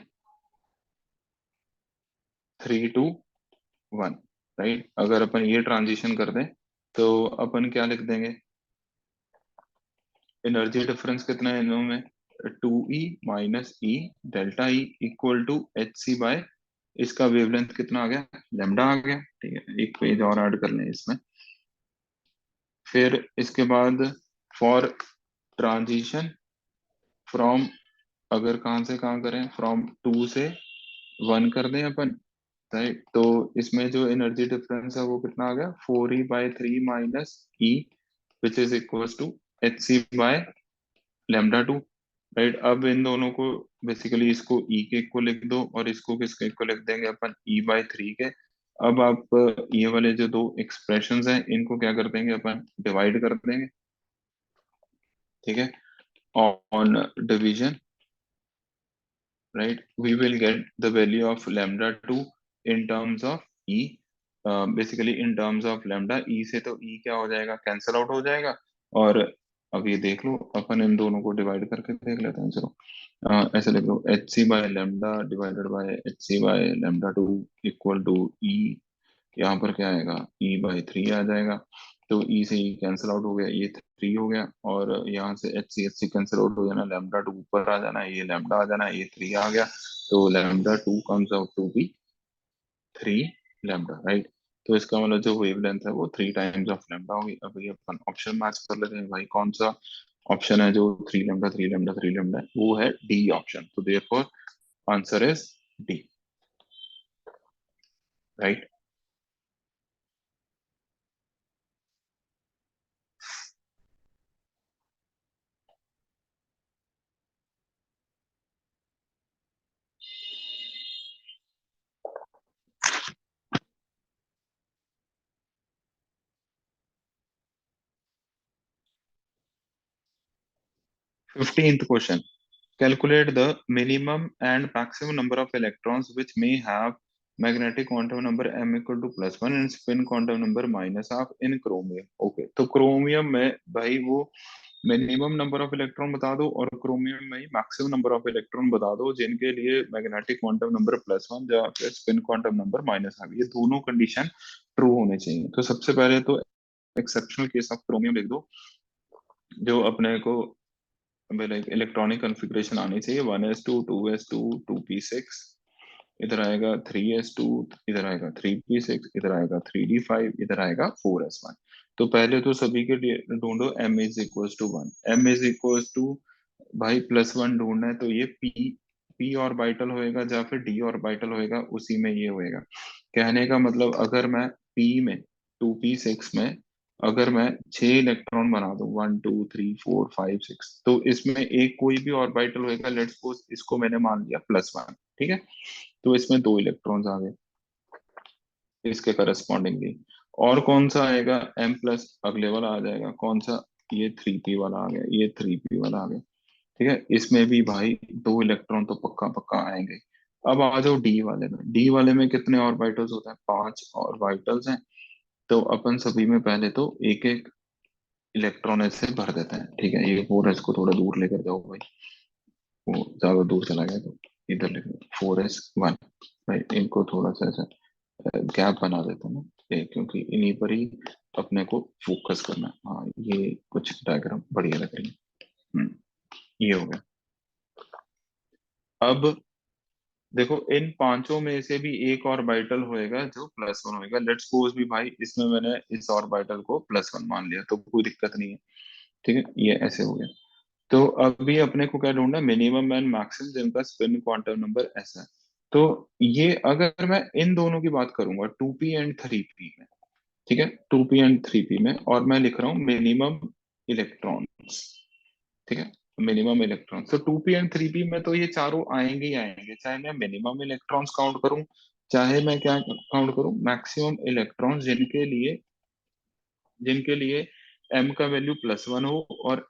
3 to 1. Right, अगर अपन ये ट्रांजिशन कर दें तो अपन क्या लिख देंगे? एनर्जी डिफरेंस कितना है इनमें में? 2E - E delta E equal to Hc/. इसका वेवलेंथ कितना आ गया? लैम्डा आ गया. ठीक है, एक पेज और ऐड कर लें इसमें. फिर इसके बाद फॉर ट्रांजिशन फ्रॉम, अगर कहाँ से कहाँ करें, फ्रॉम 2 से 1 कर दें अपन. राइट, तो इसमें जो एनर्जी डिफरेंस है वो कितना आ गया? 4E/3 - E which is equal to Hc/λ2. Right, अब इन दोनों को बेसिकली इसको ई के इक्वल लिख दो और इसको किसके इक्वल लिख देंगे अपन? E/3 के. अब आप ये वाले जो दो एक्सप्रेशंस हैं इनको क्या कर देंगे अपन? डिवाइड कर देंगे. ठीक है, on division, right, we will get the value of λ2 in terms of e. Basically in terms of lambda, e से तो ई क्या हो जाएगा? कैंसिल आउट हो जाएगा. और अब ये देख लो, अपन इन दोनों को डिवाइड करके देख लेते हैं. चलो ऐसे लिख लो, Hc/λ divided by Hc/λ2 equal to e. यहाँ पर क्या आएगा? E/3 आ जाएगा. तो ई से ई कैंसिल आउट हो गया, ये 3 हो गया. और यहाँ से Hc कैंसिल आउट हो जाना, λ2 ऊपर आ जाना, ये लैम्डा आ जाना, ये 3 आ गया. तो λ2 comes out to be 3 lambda, right. तो इसका मतलब जो वेवलेंथ है वो 3 टाइम्स ऑफ लैम्डा होगी. अब ये अपन ऑप्शन मैच कर लेते हैं भाई, कौन सा ऑप्शन है जो 3 लैम्डा 3 लैम्डा 3 लैम्डा है? वो है डी ऑप्शन. तो therefore answer is D, right. 15th question. Calculate the minimum and maximum number of electrons which may have magnetic quantum number m equal to +1 and spin quantum number -half in chromium. Okay, तो chromium में भाई वो minimum number of electron बता दो और chromium में ही maximum number of electron बता दो जिनके लिए मैग्नेटिक क्वांटम नंबर +1 या फिर स्पिन क्वांटम नंबर -half, ये दोनों कंडीशन ट्रू होने चाहिए. तो सबसे पहले तो एक्सेप्शनल केस ऑफ क्रोमियम लिख दो, जो अपने को लाइक इलेक्ट्रॉनिक कॉन्फ़िगरेशन आनी चाहिए. 1s2 2s2 2p6, इधर आएगा 3s2, इधर आएगा 3p6, इधर आएगा 3d5, इधर आएगा 4s1. तो पहले तो सभी के ढूंढो m is equal to 1. m is equal to भाई +1 ढूंढना है तो ये p ऑर्बिटल होएगा या फिर d ऑर्बिटल होएगा, उसी में ये होएगा. कहने का मतलब अगर मैं p में 2p6 में अगर मैं 6 इलेक्ट्रॉन बना दूं, 1 2 3 4 5 6, तो इसमें एक कोई भी ऑर्बिटल होएगा. लेट्स सपोज इसको मैंने मान लिया +1. ठीक है, तो इसमें 2 इलेक्ट्रॉन्स आ गए इसके करस्पॉन्डिंगली. और कौन सा आएगा? m प्लस अगले वाला आ जाएगा. कौन सा? ये 3p वाला आ गया, ये 3p वाला आ गया. ठीक है, इसमें भी भाई दो इलेक्ट्रॉन तो पक्का पक्का आएंगे। अब आ जाओ डी वाले में। डी वाले में कितने ऑर्बिटल्स होते हैं? 5 ऑर्बिटल्स हैं। तो अपन सभी में पहले तो एक एक इलेक्ट्रॉन ऐसे भर देते हैं। ठीक है, ये 4s को थोड़ा दूर लेकर जाओ भाई, वो ज्यादा दूर चला गया तो इधर लिख दो 4s1। भाई इनको थोड़ा सा ऐसा गैप बना देते हैं ना, क्योंकि इन्हीं पर ही अपने को फोकस करना है। हाँ, ये कुछ डायग्राम बढ़िया लग रही है। हम्म, ये हो गया। अब देखो, इन पांचों में से भी एक ऑर्बिटल होएगा जो +1 होएगा। लेट्स सपोज भी भाई इसमें मैंने इस ऑर्बिटल को +1 मान लिया, तो कोई दिक्कत नहीं है। ठीक है, ये ऐसे हो गया। तो अभी अपने को क्या ढूंढना है? मिनिमम एंड मैक्सिमम जिनका स्पिन क्वांटम नंबर ऐसा है। तो ये अगर मैं इन दोनों की बात करूंगा 2p एंड 3p में, ठीक है, 2p एंड 3p में, और मैं लिख रहा हूँ मिनिमम इलेक्ट्रॉन्स। ठीक है, मिनिमम इलेक्ट्रॉन। तो 2p एंड 3p में तो ये चारों आएंगे ही आएंगे, चाहे मैं मिनिमम इलेक्ट्रॉन्स काउंट करूं, चाहे मैं क्या काउंट करूं, मैक्सिमम इलेक्ट्रॉन्स, जिनके लिए m का वैल्यू +1 हो और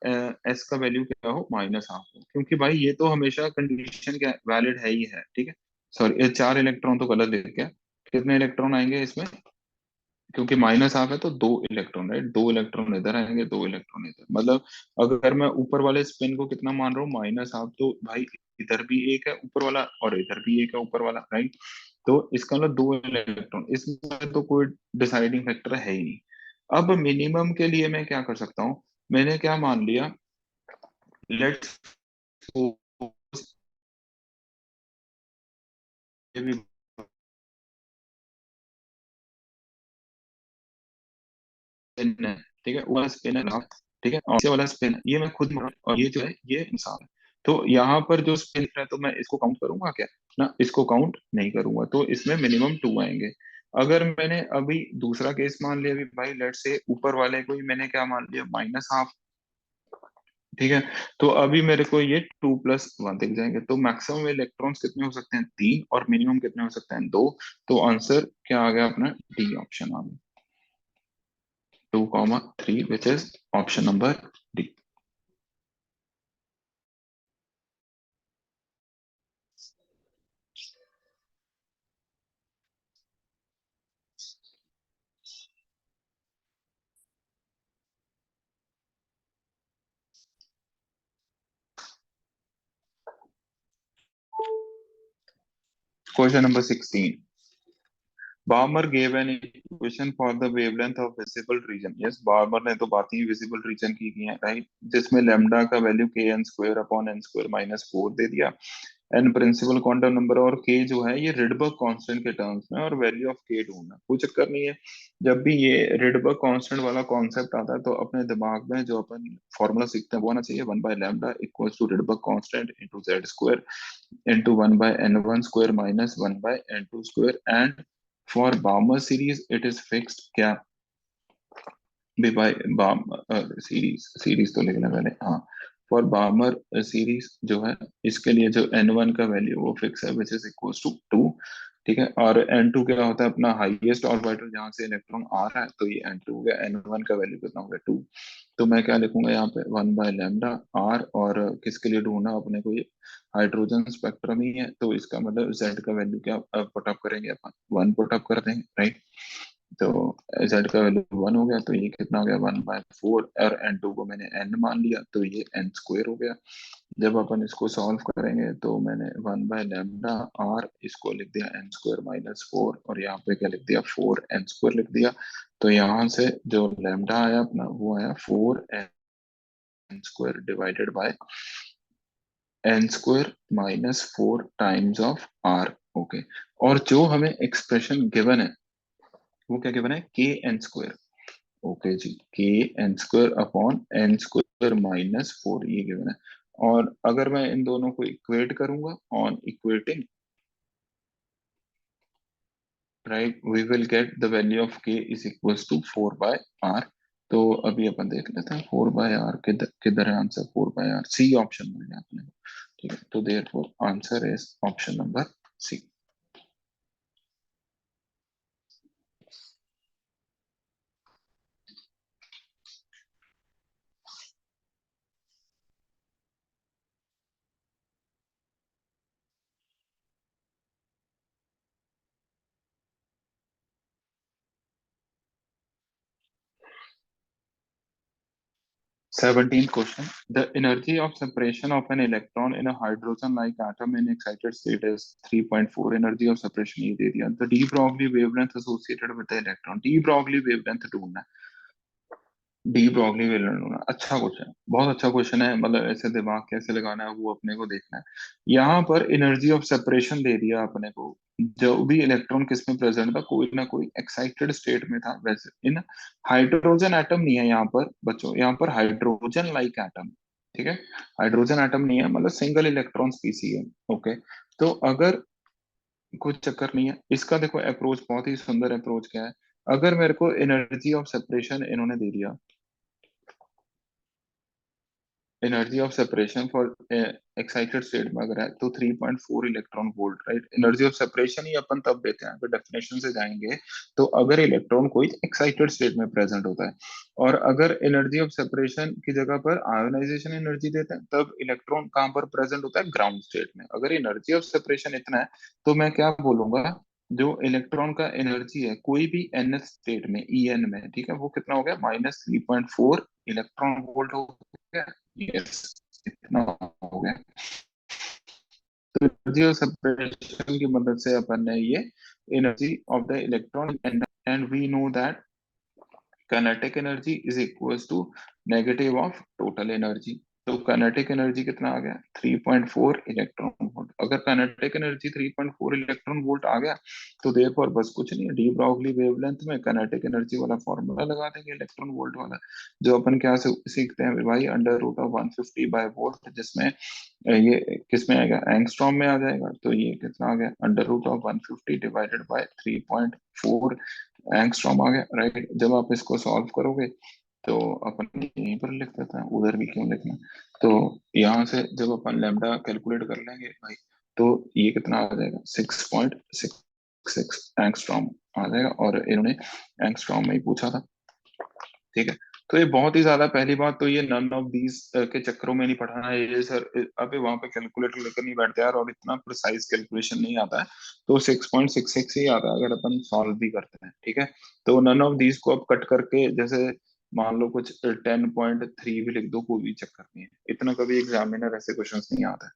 s का वैल्यू क्या हो, -½ हो। क्योंकि भाई ये तो हमेशा कंडीशन क्या वैलिड है ही है। ठीक है, सॉरी, ये 4 इलेक्ट्रॉन तो गलत लिख गया। कितने इलेक्ट्रॉन आएंगे इसमें? क्योंकि -½ है तो 2 इलेक्ट्रॉन, राइट? 2 इलेक्ट्रॉन इधर आएंगे, 2 इलेक्ट्रॉन इधर। मतलब अगर मैं ऊपर वाले स्पिन को कितना मान रहा हूँ, -½ तो भाई इधर भी एक है ऊपर वाला और इधर भी एक है ऊपर वाला, राइट? तो इसका मतलब 2 इलेक्ट्रॉन, इसमें तो कोई डिसाइडिंग फैक्टर है ही नहीं। अब मिनिमम के लिए मैं क्या कर सकता हूँ? मैंने क्या मान लिया, लेट्स भी स्पिन है, ठीक है, वाला स्पिन है ना, ठीक है, और ये वाला स्पिन है, ये मैं खुद मार रहा हूं, और ये जो है ये इंसान है। तो यहाँ पर जो स्पिन है, तो मैं इसको काउंट करूंगा क्या? ना, इसको काउंट नहीं करूंगा, तो इसमें मिनिमम 2 आएंगे। अगर मैंने अभी दूसरा केस मान लिया, अभी भाई लेट से ऊपर वाले को ही मैंने क्या मान लिया, -½ ठीक है, तो अभी मेरे को ये 2 + 1 दिख जाएंगे। तो मैक्सिमम इलेक्ट्रॉन्स कितने हो सकते हैं? 3। और मिनिमम कितने हो सकते हैं? 2। तो आंसर क्या आ गया अपना? डी ऑप्शन आ गया, 2, 3, which is option number D. Question number 16, Barmer gave an equation for the wavelength of visible region। Yes, Barmer ने तो बात ही विजिबल रीजन की है, राइट? जिसमें लैम्डा का वैल्यू kn² / n² - 4 दे दिया। एन प्रिंसिपल क्वांटम नंबर, और के जो है ये रिडबर्ग कांस्टेंट के टर्म्स में, और वैल्यू ऑफ के ढूंढना। कोई चक्कर नहीं है, जब भी ये रिडबर्ग कांस्टेंट वाला कॉन्सेप्ट आता है तो अपने दिमाग में जो अपन फॉर्मूला सीखते हैं वो आना चाहिए, 1/λ equals to Rydberg constant into z² into 1/n1² - 1/n2²। And for Balmer series it is fixed क्या? B by Balmer series, series तो लिखना पहले, हाँ। फॉर बार्मर सीरीज जो है, इसके लिए जो n1 का वैल्यू वो फिक्स है, विच इज इक्वल टू 2। ठीक है, और n2 क्या होता है? अपना हाईएस्ट ऑर्बिटल जहां से इलेक्ट्रॉन आ रहा है, तो ये n2 हो गया। n1 का वैल्यू कितना हो गया? 2। तो मैं क्या लिखूंगा यहाँ पे? 1/λ r। और किसके लिए ढूंढना अपने को? ये हाइड्रोजन स्पेक्ट्रम ही है, तो इसका मतलब z का वैल्यू क्या पुटअप करेंगे अपन? 1 पुटअप कर देंगे, राइट? तो z का वैल्यू 1 हो गया, तो ये कितना हो गया? 1/4। और n2 को मैंने n मान लिया, तो ये n² हो गया। जब अपन इसको सॉल्व करेंगे तो मैंने 1/λ r इसको लिख दिया n² - 4, और यहाँ पे क्या लिख दिया? 4n² लिख दिया। तो यहाँ से जो लैम्डा आया अपना, वो आया 4n² divided by n² - 4 times of r। Okay, और जो हमें एक्सप्रेशन गिवन है वो क्या गिवन है? kn²। ओके जी, kn² / n² - 4 ये गिवन है। और अगर मैं इन दोनों को इक्वेट करूंगा, on equating, right, we will get the value of k is equals to 4/r। तो अभी अपन देख लेते हैं 4/r किधर किधर है आंसर। 4/r सी ऑप्शन मिल गया अपने को। ठीक है, तो therefore answer is option number C. 17th question. The energy of separation of an electron in a hydrogen-like atom in excited state is 3.4. Energy of separation ये दे दिया. The de Broglie wavelength associated with the electron. De Broglie wavelength ढूंढना है. De Broglie wavelength ढूंढना. अच्छा question, बहुत अच्छा question है. मतलब ऐसे दिमाग कैसे लगाना है वो अपने को देखना है. यहाँ पर एनर्जी ऑफ सेपरेशन दे दिया अपने को. जो भी इलेक्ट्रॉन किस में प्रेजेंट था, कोई ना कोई एक्साइटेड स्टेट में था. वैसे इन हाइड्रोजन एटम नहीं है यहाँ पर बच्चों, यहाँ पर हाइड्रोजन लाइक एटम. ठीक है, हाइड्रोजन एटम नहीं है, मतलब सिंगल इलेक्ट्रॉन स्पीसी है. ओके, तो अगर कुछ चक्कर नहीं है इसका. देखो अप्रोच बहुत ही सुंदर अप्रोच क्या है. अगर मेरे को एनर्जी ऑफ सेपरेशन इन्होंने दे दिया, energy of separation for excited state में अगर है तो 3.4 electron volt. Right, energy of separation ही अपन तब देते हैं अगर डेफिनेशन से जाएंगे तो अगर इलेक्ट्रॉन कोई एक्साइटेड स्टेट में प्रेजेंट होता है. और अगर एनर्जी ऑफ सेपरेशन की जगह पर आयोनाइजेशन एनर्जी देते हैं तब इलेक्ट्रॉन कहाँ पर प्रेजेंट होता है, ग्राउंड स्टेट में. अगर एनर्जी ऑफ सेपरेशन इतना है तो मैं क्या बोलूंगा, जो इलेक्ट्रॉन का एनर्जी है कोई भी एन स्टेट में, ई एन में, ठीक है, वो कितना हो गया, -3.4 इलेक्ट्रॉन वोल्ट हो गया. यस, इतना हो गया. तो एनर्जी ऑफ सेपरेशन की मदद से अपन ने ये energy of the electron, and we know that kinetic energy is equal to negative of total energy. तो काइनेटिक एनर्जी कितना आ गया, 3.4 इलेक्ट्रॉन वोल्ट. अगर काइनेटिक एनर्जी 3.4 इलेक्ट्रॉन वोल्ट आ गया तो देखो बस कुछ नहीं है, डी ब्रॉगली वेवलेंथ में काइनेटिक एनर्जी वाला फॉर्मूला लगा देंगे, इलेक्ट्रॉन वोल्ट वाला. जो अपन क्या से सीखते हैं भाई, under root of 150 by volt, जिसमें ये किस में आएगा, एंगस्ट्रॉम में आ जाएगा. तो ये कितना आ गया, under root of 150 divided by 3.4 angstrom आ गया. राइट, जब आप इसको सॉल्व करोगे तो अपन यहीं पर लिख देते हैं, उधर भी क्यों लिखना. तो यहाँ से जब अपन लैम्डा कैलकुलेट कर लेंगे भाई, तो ये कितना आ जाएगा, 6.66 एंगस्ट्रॉम आ जाएगा. और इन्होंने एंगस्ट्रॉम में ही पूछा था. ठीक है, तो ये बहुत ही ज्यादा, पहली बात तो ये नन ऑफ दीज के चक्करों में नहीं पढ़ाना है ये सर. अबे वहां पे कैलकुलेटर लेकर नहीं बैठते यार, और इतना प्रिसाइज कैलकुलेशन नहीं आता है. तो 6.66 ही आता है अगर अपन सॉल्व भी करते हैं. ठीक है, तो नन ऑफ दीज को अब कट करके, जैसे मान लो कुछ 10.3 भी लिख दो, कोई भी चक्कर नहीं है. इतना कभी एग्जामिनर ऐसे क्वेश्चन नहीं आता है.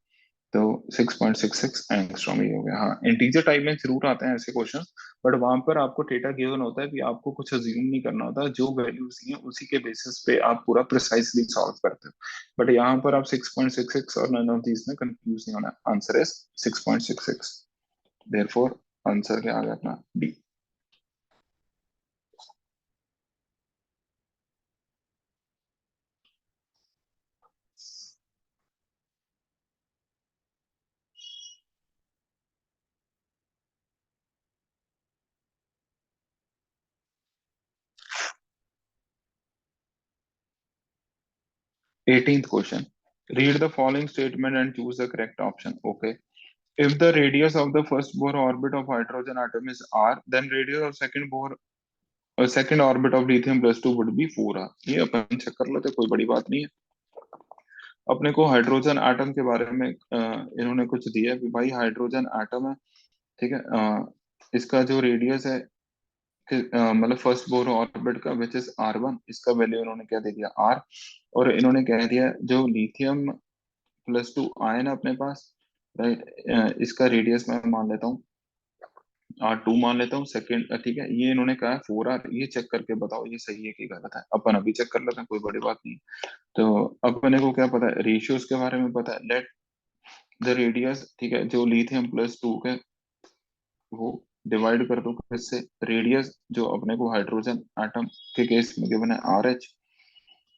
तो 6.66 एंगस्ट्रॉम ही हो गया. हाँ, इंटीजर टाइप में जरूर आते हैं ऐसे क्वेश्चन, बट वहां पर आपको डेटा गिवन होता है कि आपको कुछ अज्यूम नहीं करना होता, जो वैल्यूज हैं उसी के बेसिस पे आप पूरा प्रिसाइसली सॉल्व करते हो. बट यहाँ पर आप 6.66 और नन ऑफ दीज में कंफ्यूज नहीं होना. Answer is 6.66. देयरफॉर आंसर क्या आ गया अपना, D. 18th question. Read the following statement and choose the correct option. Okay. If the radius of the first Bohr orbit of hydrogen atom is r, then radius of second Bohr second orbit of lithium plus to would be 4r. ये अपन check कर लेते, कोई बड़ी बात नहीं है. अपने को हाइड्रोजन एटम के बारे में इन्होंने कुछ दिया है कि भाई हाइड्रोजन एटम है. ठीक है, इसका जो रेडियस है मतलब फर्स्ट बोर ऑर्बिट का विच इज r1, इसका वैल्यू इन्होंने क्या दे दिया, r. और इन्होंने कह दिया जो लिथियम प्लस टू आयन है अपने पास, राइट, इसका रेडियस मैं मान लेता हूँ R2 मान लेता हूँ सेकंड. ठीक है, ये इन्होंने कहा है 4r. ये चेक करके बताओ ये सही है कि गलत है. अपन अभी चेक कर लेते हैं, कोई बड़ी बात नहीं. तो अपने को क्या पता है, रेशियोज के बारे में पता है. लेट द रेडियस, ठीक है, जो लिथियम प्लस टू के, वो डिवाइड कर दो किससे, रेडियस जो अपने को हाइड्रोजन एटम के केस में गिवन है RH.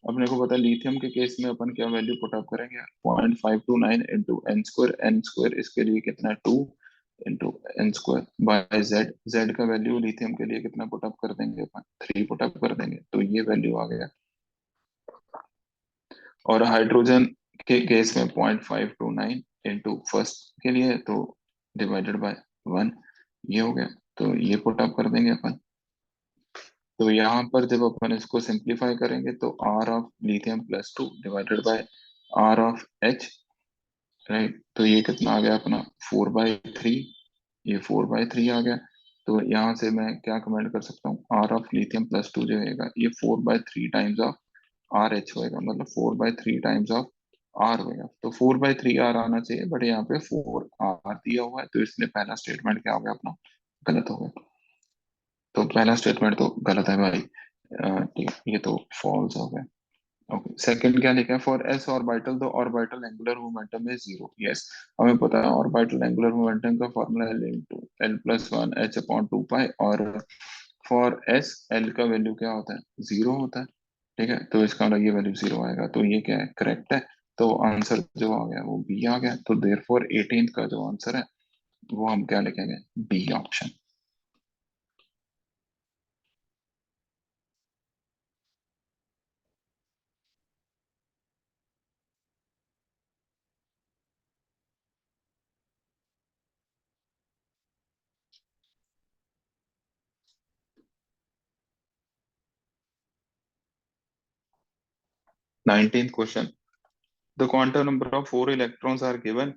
अपने को पता है लिथियम के केस में अपन क्या वैल्यू पुट अप करेंगे, 0.529 into N square. N square इसके लिए कितना है, 2 into N square by Z. Z का वैल्यू लिथियम के लिए कितना पुट अप कर देंगे अपन, 3 पुट अप कर देंगे. तो ये वैल्यू आ गया. और हाइड्रोजन के केस में 0.529 इंटू फर्स्ट के लिए तो डिवाइडेड बाय 1, ये हो गया. तो ये पुट अप कर देंगे अपन. तो यहाँ पर जब अपन इसको सिंप्लीफाई करेंगे तो R of lithium plus two divided by R of H. Right, तो ये कितना आ गया अपना, 4/3. ये 4/3 आ गया. तो यहाँ से मैं क्या कमेंट कर सकता हूँ, R of lithium plus two जो रहेगा ये 4/3 टाइम्स ऑफ आर एच होएगा, मतलब 4/3 टाइम्स ऑफ आर होएगा। तो 4/3 आर आना चाहिए, बट यहाँ पे 4 आर दिया हुआ है, तो इसलिए पहला स्टेटमेंट क्या हो गया अपना, गलत हो गया। तो पहला स्टेटमेंट तो गलत है भाई। ठीक है, ये तो फॉल्स हो गया। ओके, सेकंड क्या लिखा है, for s orbital the orbital angular momentum is zero. Yes, हमें पता है ऑर्बिटल एंगुलर मोमेंटम का फॉर्मूला है link l plus one h upon two pi, और फॉर एस एल का वैल्यू क्या होता है, जीरो होता है। ठीक है, तो इसका मतलब ये वैल्यू जीरो आएगा, तो ये क्या है, करेक्ट है। तो आंसर जो आ गया वो बी आ गया, तो देयरफॉर 18 का जो आंसर है वो हम क्या लिखेंगे, B option. 19th question, the quantum number of four electrons are given,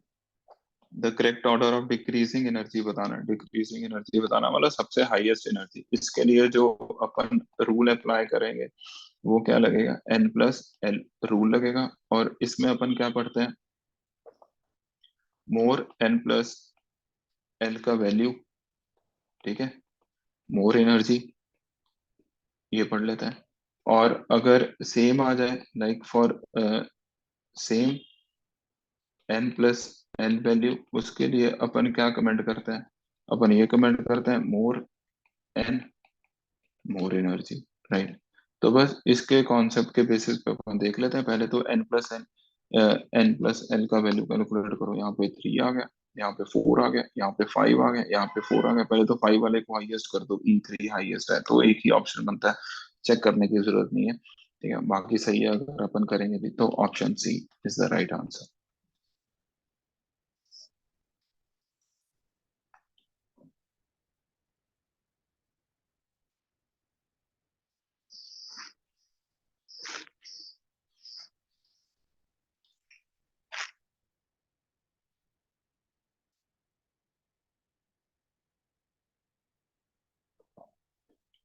the correct order of decreasing energy बताना है। डिक्रीजिंग एनर्जी बताना मतलब सबसे हाईएस्ट एनर्जी। इसके लिए जो अपन रूल अप्लाई करेंगे वो क्या लगेगा, एन प्लस एल रूल लगेगा। और इसमें अपन क्या पढ़ते हैं, मोर एन प्लस एल का वैल्यू, ठीक है, मोर एनर्जी, ये पढ़ लेते हैं। और अगर सेम आ जाए, like for same N plus L value, उसके लिए अपन क्या कमेंट करते हैं, अपन ये कमेंट करते हैं मोर एन मोर एनर्जी, राइट। तो बस इसके कॉन्सेप्ट के बेसिस पे अपन देख लेते हैं। पहले तो एन प्लस एल का वैल्यू कैलकुलेट करो। यहाँ पे 3 आ गया, यहाँ पे 4 आ गया, यहाँ पे 5 आ गया, यहाँ पे 4 आ गया। पहले तो 5 वाले को हाईएस्ट कर दो, E3 हाईएस्ट है, तो एक ही ऑप्शन बनता है, चेक करने की जरूरत नहीं है। ठीक है, बाकी सही है, अगर अपन करेंगे भी तो option C is the right answer.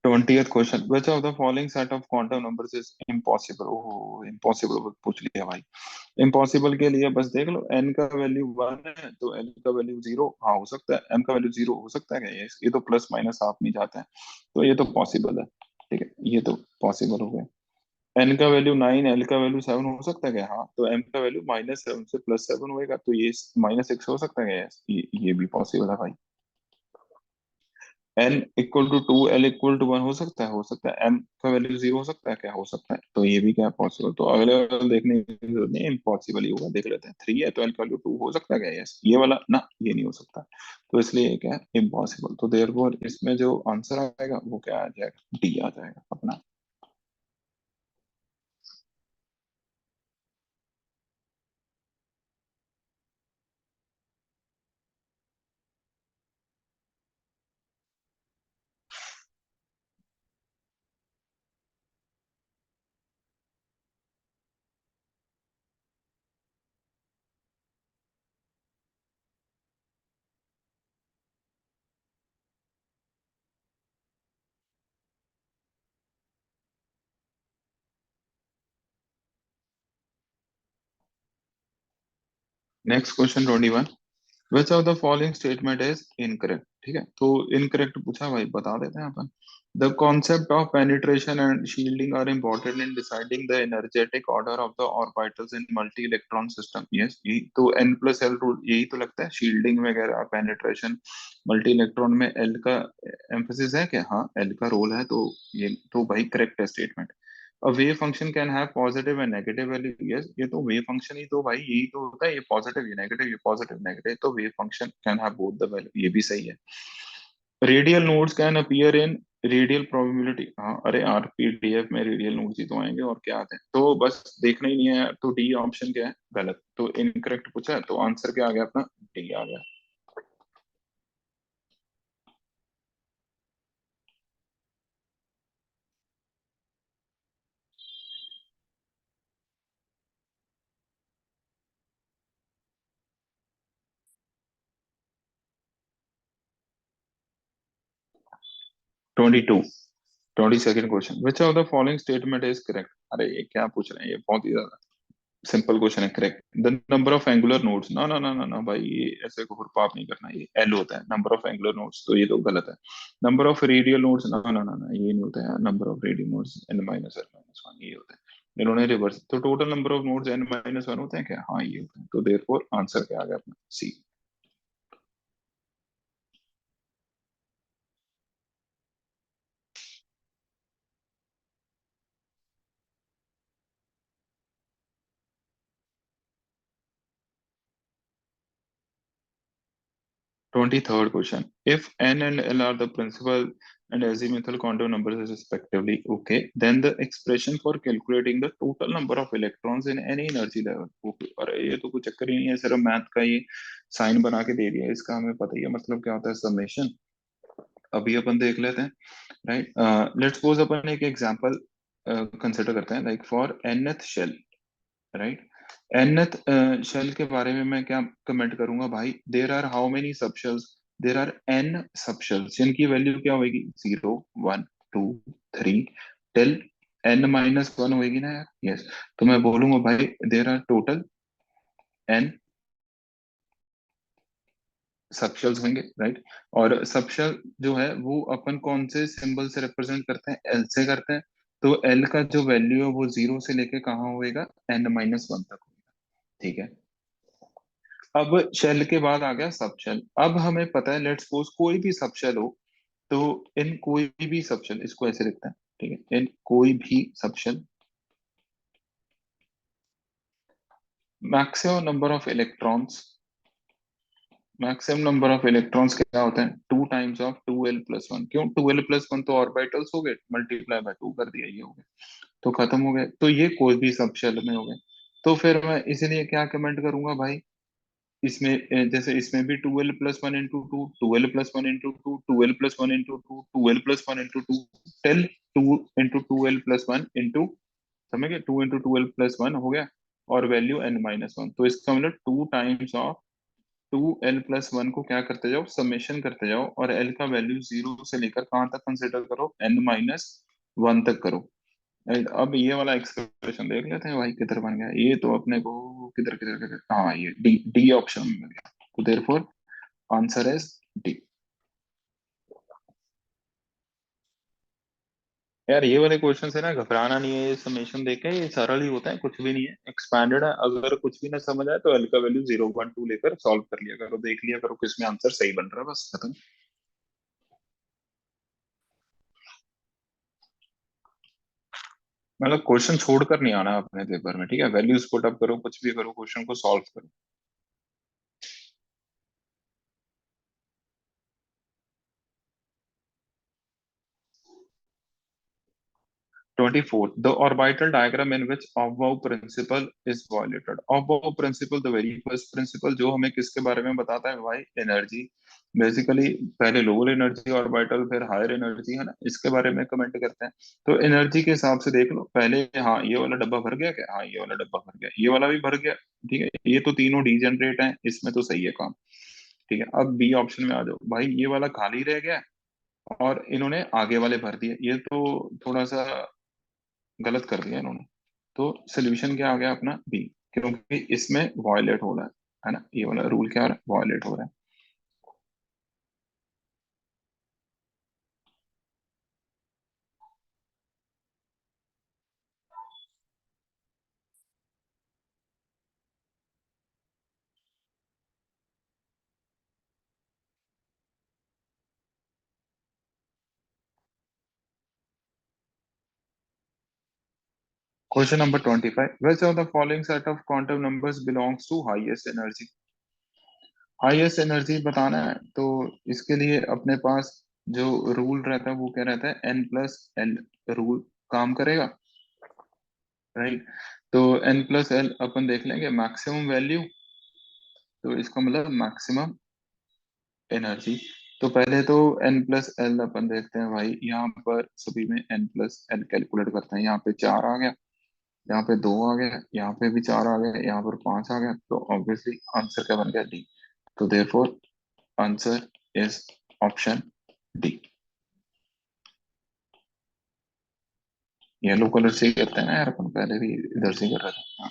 Twentieth question, which of the following set of quantum numbers is impossible. Oh, impossible पूछ लिया भाई। इम्पॉसिबल के लिए बस देख लो, एन का वैल्यू 1 है तो एल का वैल्यू जीरो, हाँ हो सकता है, एम का वैल्यू जीरो हो सकता है क्या, ये तो प्लस माइनस हाफ में जाता है, तो ये तो पॉसिबल है। ठीक है, ये तो पॉसिबल हो गया। एन का वैल्यू 9, एल का वैल्यू 7 हो सकता है क्या, हाँ, तो एम का वैल्यू -7 से +7 होएगा, तो ये -6 हो सकता है क्या, ये भी पॉसिबल है भाई। N equal to 2, L equal to 1 हो सकता है, हो सकता है। एम का वैल्यू जीरो हो सकता है क्या, हो सकता है, तो ये भी क्या है, पॉसिबल। तो अगले वाला देखने की जरूरत नहीं है, इम्पॉसिबल ही होगा, देख लेते हैं। 3 है तो एल का वैल्यू 2 हो सकता है क्या, यस, ये वाला ना, ये नहीं हो सकता, तो इसलिए ये क्या है, इम्पॉसिबल। तो देयरफॉर इसमें जो आंसर आएगा वो क्या आ जाएगा, डी आ जाएगा अपना। Next question 21, which of the following statement is incorrect. ठीक है, तो इनकरेक्ट पूछा भाई, बता देते हैं अपन। The concept of penetration and shielding are important in deciding the energetic order of the orbitals in multi electron system. Yes, यही तो एन प्लस एल रूल, यही तो लगता है, शील्डिंग वगैरह पेनिट्रेशन मल्टी इलेक्ट्रॉन में एल का एम्फोसिस है क्या, हाँ एल का रोल है, तो ये तो भाई करेक्ट है statement. A wave function can have positive and negative value. Yes, ये तो wave function ही तो भाई, यही तो होता है, ये पॉजिटिव ये नेगेटिव, ये पॉजिटिव नेगेटिव, तो wave function can have both the value, ये भी सही है। Radial nodes can appear in radial probability, हाँ, अरे आरपीडीएफ में रेडियल नोड्स ही तो आएंगे, और क्या आते हैं, तो बस देखना ही नहीं है। तो डी ऑप्शन क्या है, गलत, तो इनकरेक्ट पूछा है, तो आंसर क्या आ गया अपना, डी आ गया। 22, 22nd question, which of the following statement is correct. अरे ये क्या पूछ रहे हैं, ये बहुत ही ज्यादा सिंपल क्वेश्चन है। Correct the number of angular nodes, ना ना ना ना ना भाई, ये ऐसे घुर पाप नहीं करना, ये एल होता है नंबर ऑफ एंगुलर नोड्स, तो ये तो गलत है। नंबर ऑफ रेडियल नोड्स, ना ना ना ना, ये नहीं होता है। Number of radial nodes N minus L minus one, ये होता है। इन्होंने रिवर्स, तो total number of nodes N minus one होते हैं क्या? हाँ ये होते हैं, तो देयरफॉर आंसर क्या आ गया अपना? सी। 23rd question. If n and l are the principal and azimuthal quantum numbers respectively, okay, then the expression for calculating the total number of electrons in any energy level, okay, अरे ये तो कुछ चक्कर ही नहीं है, सिर्फ मैथ का ये साइन बना के दे दिया, इसका हमें पता ही है मतलब क्या होता है, समेशन। अभी अपन देख लेते हैं, राइट। लेट्स सपोज अपन एक एग्जांपल कंसिडर करते हैं, like for nth shell, right. nth shell के बारे में मैं क्या कमेंट करूंगा भाई, there are how many subshells, there are n subshells, जिनकी वैल्यू क्या होगी, 0 1 2 3 टिल n-1 होगी ना यार, यस। तो मैं बोलूंगा भाई there are total n subshells होंगे, राइट। और सबशेल जो है वो अपन कौन से सिंबल से रिप्रेजेंट करते हैं, एल से करते हैं। तो एल का जो वैल्यू है वो 0 से लेके कहाँ होएगा, n-1 तक होगा, ठीक है। अब शेल के बाद आ गया सब शेल। अब हमें पता है, लेट्स सपोज कोई भी सब शेल हो, तो इन कोई भी सब शेल, इसको ऐसे लिखते हैं, ठीक है, इन कोई भी subshell, maximum number of electrons, maximum number of electrons क्या होता है, 2 टाइम्स ऑफ 2l+1। क्यों 2l+1, तो ऑर्बिटल्स हो गए, मल्टीप्लाई बाय 2 कर दिया, ये हो गया, तो खत्म हो गए। तो ये कोई भी सब शेल में हो गए। तो फिर मैं इसलिए क्या कमेंट करूंगा भाई, इसमें जैसे इसमें भी 2l+1 × 2, 2l+1 × 2, 2l+1 × 2, 2l+1 × 2, tell 2 × 2l+1 समझ गए, 2 × 2l+1 हो गया, और वैल्यू n-1, तो इसका मतलब 2 टाइम्स ऑफ 2l+1 को क्या करते जाओ, समेशन करते जाओ, और l का वैल्यू 0 से लेकर कहाँ तक कंसिडर करो, n-1 तक करो। राइट, अब ये वाला एक्सप्रेशन देख लेते हैं भाई किधर बन गया, ये तो अपने को किधर किधर किधर, हाँ ये डी, डी ऑप्शन में मिल गया, तो देयरफॉर आंसर इज डी। यार ये वाले क्वेश्चन है ना, घबराना नहीं है, ये समेशन देखे, ये सरल ही होता है, कुछ भी नहीं है, एक्सपैंडेड है। अगर कुछ भी ना समझ आए तो एल का वैल्यू 0 1 2 लेकर सॉल्व कर लिया करो, देख लिया करो किसमें आंसर सही बन रहा है, बस खत्म। मतलब क्वेश्चन छोड़कर नहीं आना अपने पेपर में, ठीक है, वैल्यूज पुट अप करो, कुछ भी करो, क्वेश्चन को सॉल्व करो। 24th, the orbital diagram in which above principle is violated। above principle, the very first principle जो हमें किसके बारे में बताता है भाई, एनर्जी। बेसिकली पहले लोअर एनर्जी ऑर्बिटल, फिर हायर एनर्जी, है ना, इसके बारे में कमेंट करते हैं। तो एनर्जी के हिसाब से देख लो पहले, हाँ ये वाला डब्बा भर गया क्या, हाँ ये वाला डब्बा भर गया, ये वाला भी भर गया, ठीक है, ये तो तीनों डीजेनरेट हैं, इसमें तो सही है काम, ठीक है। अब बी ऑप्शन में आ जाओ भाई, ये वाला खाली रह गया और इन्होंने आगे वाले भर दिए, ये तो थोड़ा सा गलत कर दिया इन्होंने। तो सोल्यूशन क्या आ गया अपना, बी, क्योंकि इसमें वायलेट हो रहा है ना, ये वाला रूल क्या हो रहा है, वायलेट हो रहा है। Question number 25, which of the following set of quantum numbers belongs to highest energy। Highest energy बताना है, तो इसके लिए अपने पास जो रूल रहता है वो क्या रहता है, n+l रूल काम करेगा, राइट। तो n+l अपन देख लेंगे मैक्सिमम वैल्यू, तो इसका मतलब मैक्सिमम एनर्जी। तो पहले तो n+l अपन देखते हैं भाई, यहाँ पर सभी में n+l कैलकुलेट करते हैं, यहाँ पे 4 आ गया, यहाँ पे 2 आ गया, यहाँ पे भी 4 आ गया, यहाँ पर 5 आ गया, तो ऑब्वियसली आंसर क्या बन गया, डी। तो therefore answer is option D. Yellow colour से ही करते हैं ना यार, अपन पहले भी इधर से ही कर रहे थे। हाँ।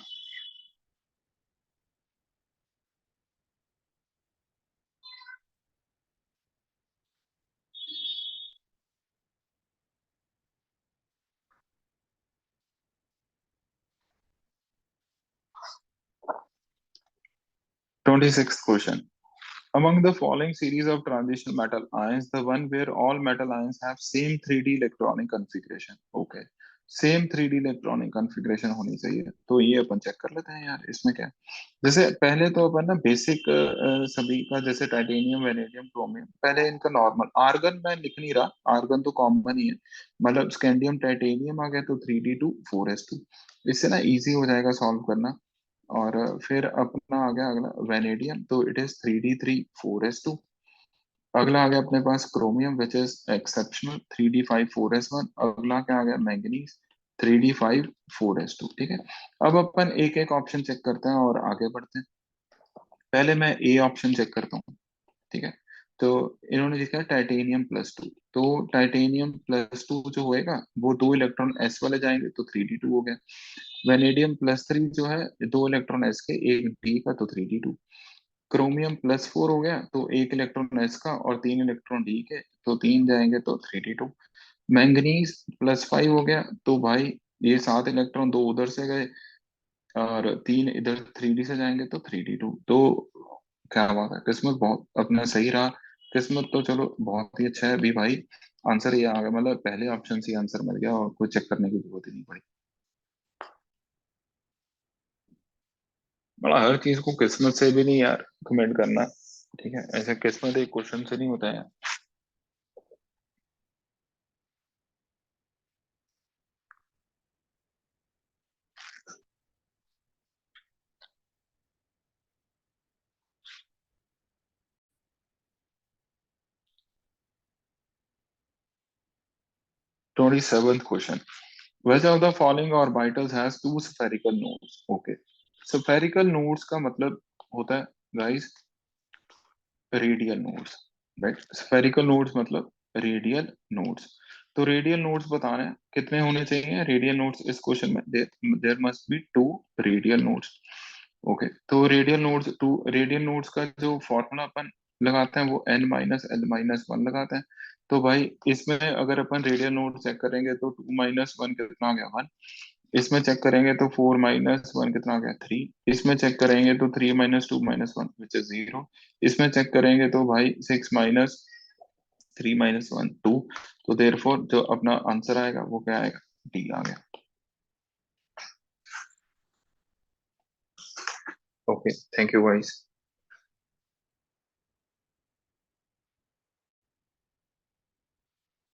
26th question. Among the following series of transition metal ions, the one where all metal ions have same 3D electronic configuration. Okay. Same 3D electronic configuration होनी चाहिए, तो ये अपन चेक कर लेते हैं यार, इसमें क्या है। जैसे पहले तो अपन ना बेसिक सभी का, जैसे टाइटेनियम, वेनेडियम, क्रोमियम, पहले इनका नॉर्मल आर्गन मैं लिख नहीं रहा, आर्गन तो कॉमन ही है। मतलब स्कैंडियम टाइटेनियम आ गया तो 3D2 4s2, इससे ना इजी हो जाएगा सॉल्व करना। और फिर अपना आ गया अगला वेनेडियम, तो इट इज 3D3 4s2। अगला आ गया अपने पास chromium which is exceptional, 3D5 4s1। अगला क्या आ गया मैंगनीज, 3D5 4s2। ठीक है। अब अपन एक एक ऑप्शन चेक करते हैं और आगे बढ़ते हैं। पहले मैं ए ऑप्शन चेक करता हूँ। ठीक है। तो इन्होंने लिखा है टाइटेनियम +2, तो टाइटेनियम +2 जो होएगा वो दो इलेक्ट्रॉन एस वाले जाएंगे तो 3D2 हो गया। वेनेडियम +3 जो है, दो इलेक्ट्रॉन एस के एक डी का तो 3D2। क्रोमियम +4 हो गया, तो एक इलेक्ट्रॉन एस का और तीन इलेक्ट्रॉन डी के, तो तीन जाएंगे तो 3D2। मैंगनीज +5 हो गया, तो भाई ये सात इलेक्ट्रॉन दो उधर से गए और तीन इधर 3D से जाएंगे तो 3D2। तो क्या बात है, किस्मत बहुत अपना सही रहा। किस्मत तो चलो बहुत ही अच्छा है अभी भाई। आंसर ये आ गया, मतलब पहले ऑप्शन से आंसर मिल गया और कोई चेक करने की जरूरत ही नहीं पड़ी। बड़ा हर चीज को किस्मत से भी नहीं यार कमेंट करना। ठीक है, ऐसे किस्मत एक क्वेश्चन से नहीं होता है। 27th question. Which of the following orbitals has two spherical nodes? Okay. Spherical nodes का मतलब होता है guys radial nodes. Right, spherical nodes मतलब रेडियल नोड्स। तो रेडियल नोड्स बताना है कितने होने चाहिए रेडियल नोड्स इस क्वेश्चन में। There must be two radial nodes. Okay, तो रेडियल नोड्स का जो फॉर्मूला अपन लगाते हैं वो n-l-1 लगाते हैं। तो भाई इसमें अगर अपन रेडियल नोड चेक करेंगे तो 2 - 1 कितना आ गया 1। इसमें चेक करेंगे तो 4 - 1 कितना आ गया 3। इसमें चेक करेंगे तो 3 - 2 - 1 विच इज 0। इसमें चेक करेंगे तो भाई 6 - 3 - 1 2। तो देयरफॉर जो अपना आंसर आएगा वो क्या आएगा, डी आ गया। Okay, thank you guys.